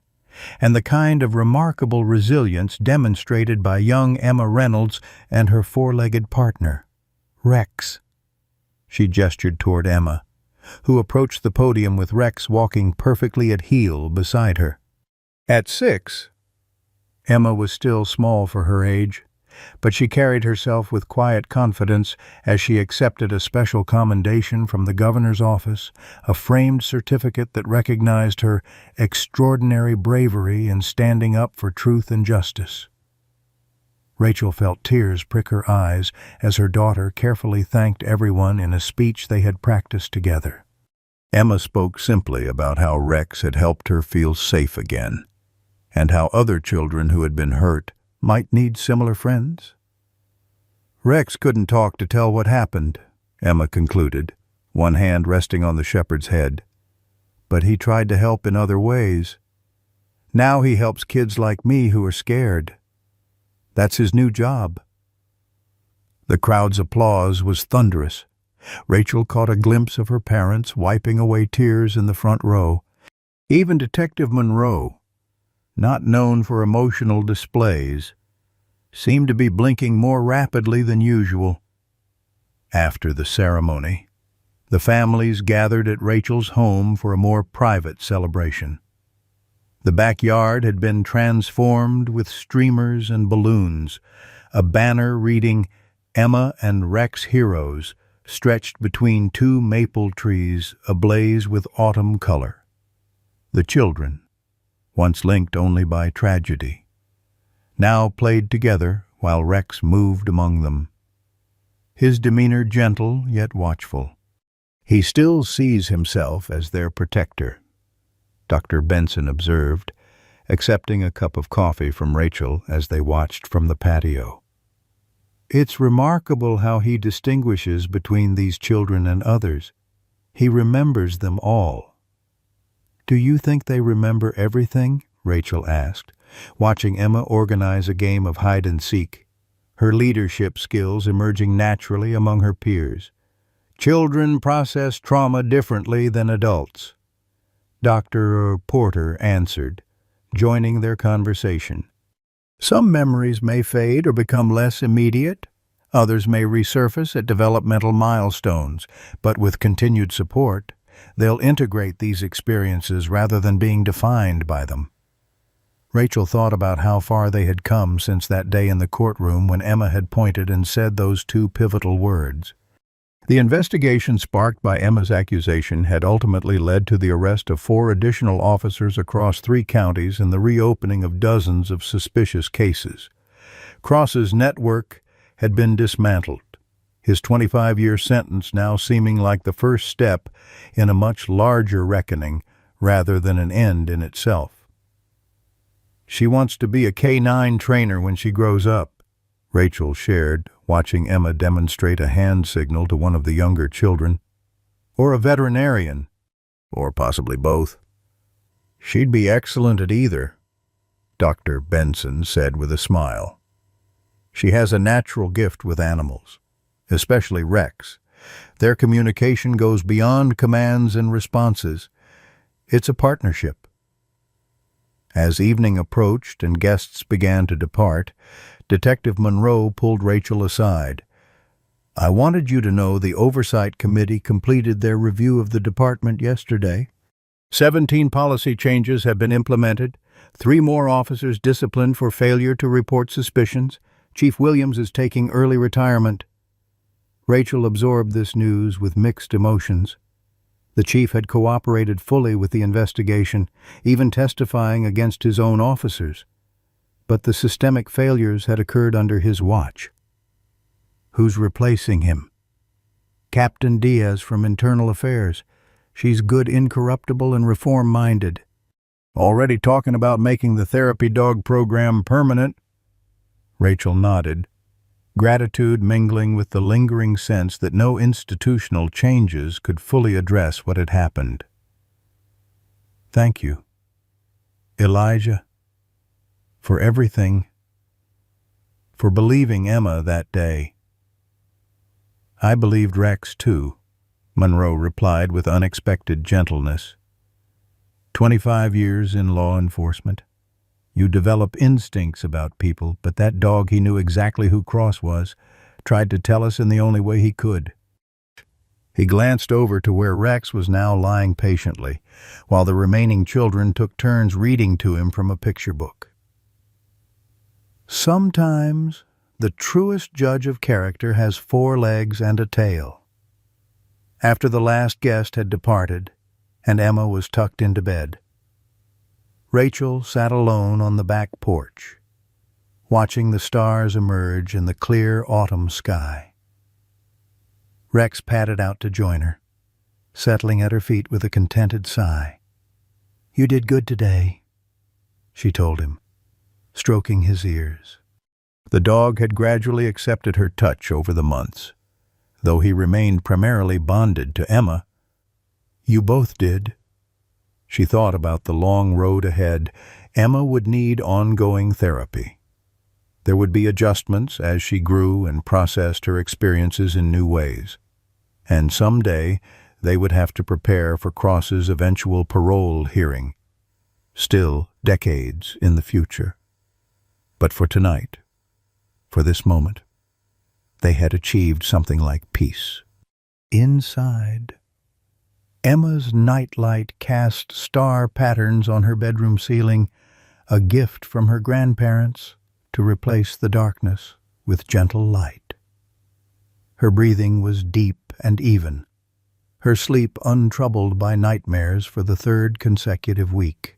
and the kind of remarkable resilience demonstrated by young Emma Reynolds and her 4-legged partner, Rex. She gestured toward Emma, who approached the podium with Rex walking perfectly at heel beside her. At 6, Emma was still small for her age, but she carried herself with quiet confidence as she accepted a special commendation from the governor's office, a framed certificate that recognized her extraordinary bravery in standing up for truth and justice. Rachel felt tears prick her eyes as her daughter carefully thanked everyone in a speech they had practiced together. Emma spoke simply about how Rex had helped her feel safe again, and how other children who had been hurt might need similar friends. Rex couldn't talk to tell what happened, Emma concluded, one hand resting on the shepherd's head. But he tried to help in other ways. Now he helps kids like me who are scared. That's his new job. The crowd's applause was thunderous. Rachel caught a glimpse of her parents wiping away tears in the front row. Even Detective Monroe, not known for emotional displays, seemed to be blinking more rapidly than usual. After the ceremony, the families gathered at Rachel's home for a more private celebration. The backyard had been transformed with streamers and balloons. A banner reading "Emma and Rex Heroes" stretched between two maple trees ablaze with autumn color. The children, once linked only by tragedy, now played together while Rex moved among them. His demeanor gentle yet watchful. "He still sees himself as their protector," Dr. Benson observed, accepting a cup of coffee from Rachel as they watched from the patio. "It's remarkable how he distinguishes between these children and others. He remembers them all." "Do you think they remember everything?" Rachel asked, watching Emma organize a game of hide-and-seek, her leadership skills emerging naturally among her peers. "Children process trauma differently than adults," Dr. Porter answered, joining their conversation. "Some memories may fade or become less immediate. Others may resurface at developmental milestones, but with continued support, they'll integrate these experiences rather than being defined by them." Rachel thought about how far they had come since that day in the courtroom when Emma had pointed and said those two pivotal words. The investigation sparked by Emma's accusation had ultimately led to the arrest of 4 additional officers across 3 counties and the reopening of dozens of suspicious cases. Cross's network had been dismantled, his 25-year sentence now seeming like the first step in a much larger reckoning rather than an end in itself. "She wants to be a K-9 trainer when she grows up," Rachel shared, watching Emma demonstrate a hand signal to one of the younger children. "Or a veterinarian, or possibly both." "She'd be excellent at either," Dr. Benson said with a smile. "She has a natural gift with animals, especially Rex. Their communication goes beyond commands and responses. It's a partnership." As evening approached and guests began to depart, Detective Monroe pulled Rachel aside. "I wanted you to know the Oversight Committee completed their review of the department yesterday. 17 policy changes have been implemented, 3 more officers disciplined for failure to report suspicions. Chief Williams is taking early retirement." Rachel absorbed this news with mixed emotions. The chief had cooperated fully with the investigation, even testifying against his own officers. But the systemic failures had occurred under his watch. "Who's replacing him?" "Captain Diaz from Internal Affairs. She's good, incorruptible, and reform-minded." "Already talking about making the therapy dog program permanent?" Rachel nodded, gratitude mingling with the lingering sense that no institutional changes could fully address what had happened. "Thank you, Elijah, for everything, for believing Emma that day." "I believed Rex, too," Monroe replied with unexpected gentleness. 25 years in law enforcement. You develop instincts about people, but that dog, he knew exactly who Cross was, tried to tell us in the only way he could." He glanced over to where Rex was now lying patiently, while the remaining children took turns reading to him from a picture book. "Sometimes the truest judge of character has 4 legs and a tail." After the last guest had departed, and Emma was tucked into bed, Rachel sat alone on the back porch, watching the stars emerge in the clear autumn sky. Rex padded out to join her, settling at her feet with a contented sigh. "You did good today," she told him, stroking his ears. The dog had gradually accepted her touch over the months, though he remained primarily bonded to Emma. "You both did." She thought about the long road ahead. Emma would need ongoing therapy. There would be adjustments as she grew and processed her experiences in new ways. And someday they would have to prepare for Cross's eventual parole hearing, still decades in the future. But for tonight, for this moment, they had achieved something like peace. Inside, Emma's nightlight cast star patterns on her bedroom ceiling, a gift from her grandparents to replace the darkness with gentle light. Her breathing was deep and even, her sleep untroubled by nightmares for the third consecutive week.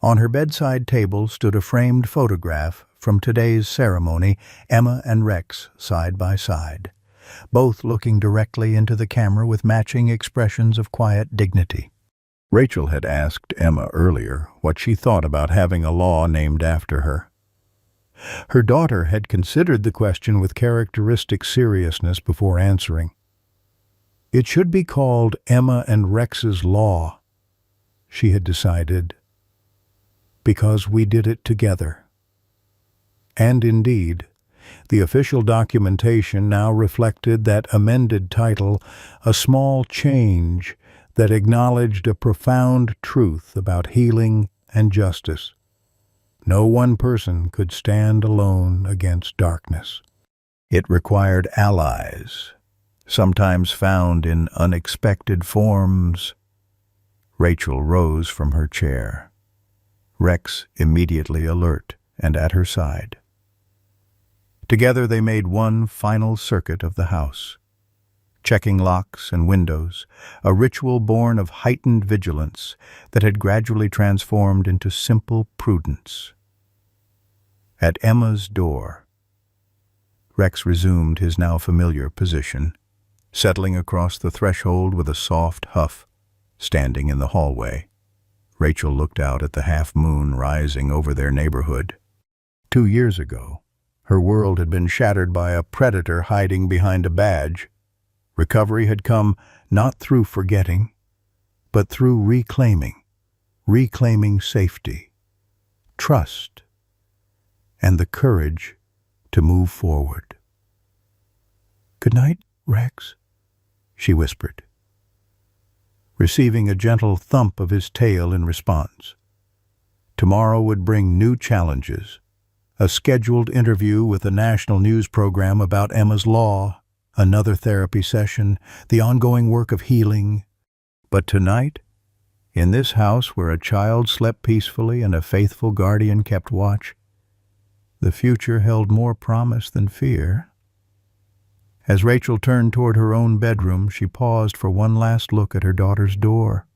On her bedside table stood a framed photograph from today's ceremony, Emma and Rex side by side, both looking directly into the camera with matching expressions of quiet dignity. Rachel had asked Emma earlier what she thought about having a law named after her. Her daughter had considered the question with characteristic seriousness before answering. "It should be called Emma and Rex's Law," she had decided, "because we did it together." And indeed, the official documentation now reflected that amended title, a small change that acknowledged a profound truth about healing and justice. No one person could stand alone against darkness. It required allies, sometimes found in unexpected forms. Rachel rose from her chair, Rex immediately alert and at her side. Together they made one final circuit of the house, checking locks and windows, a ritual born of heightened vigilance that had gradually transformed into simple prudence. At Emma's door, Rex resumed his now familiar position, settling across the threshold with a soft huff. Standing in the hallway, Rachel looked out at the half-moon rising over their neighborhood. 2 years ago, her world had been shattered by a predator hiding behind a badge. Recovery had come not through forgetting, but through reclaiming safety, trust, and the courage to move forward. "Good night, Rex," she whispered, receiving a gentle thump of his tail in response. Tomorrow would bring new challenges, a scheduled interview with a national news program about Emma's Law, another therapy session, the ongoing work of healing. But tonight, in this house where a child slept peacefully and a faithful guardian kept watch, the future held more promise than fear. As Rachel turned toward her own bedroom, she paused for one last look at her daughter's door.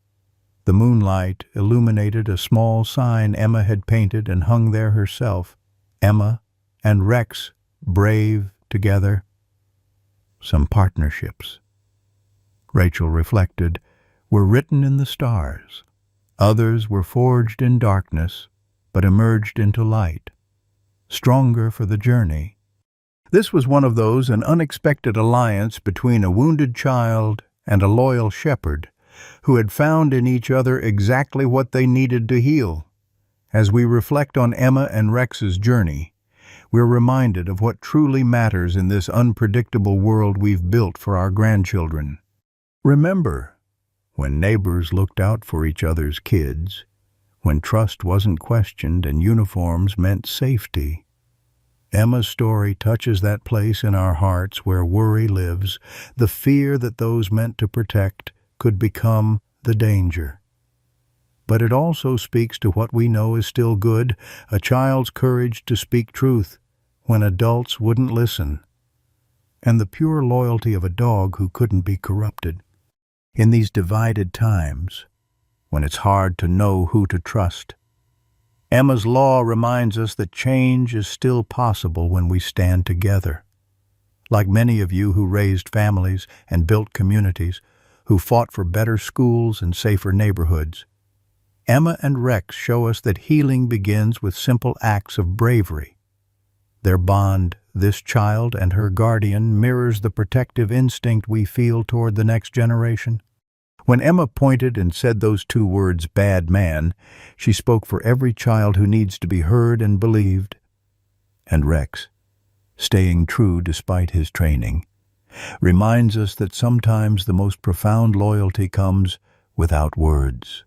The moonlight illuminated a small sign Emma had painted and hung there herself. Emma and Rex, brave together. Some partnerships, Rachel reflected, were written in the stars. Others were forged in darkness, but emerged into light, stronger for the journey. This was one of those, an unexpected alliance between a wounded child and a loyal shepherd, who had found in each other exactly what they needed to heal. As we reflect on Emma and Rex's journey, we're reminded of what truly matters in this unpredictable world we've built for our grandchildren. Remember, when neighbors looked out for each other's kids, when trust wasn't questioned and uniforms meant safety. Emma's story touches that place in our hearts where worry lives, the fear that those meant to protect could become the danger. But it also speaks to what we know is still good, a child's courage to speak truth when adults wouldn't listen, and the pure loyalty of a dog who couldn't be corrupted. In these divided times, when it's hard to know who to trust, Emma's Law reminds us that change is still possible when we stand together. Like many of you who raised families and built communities, who fought for better schools and safer neighborhoods, Emma and Rex show us that healing begins with simple acts of bravery. Their bond, this child and her guardian, mirrors the protective instinct we feel toward the next generation. When Emma pointed and said those two words, "bad man," she spoke for every child who needs to be heard and believed. And Rex, staying true despite his training, reminds us that sometimes the most profound loyalty comes without words.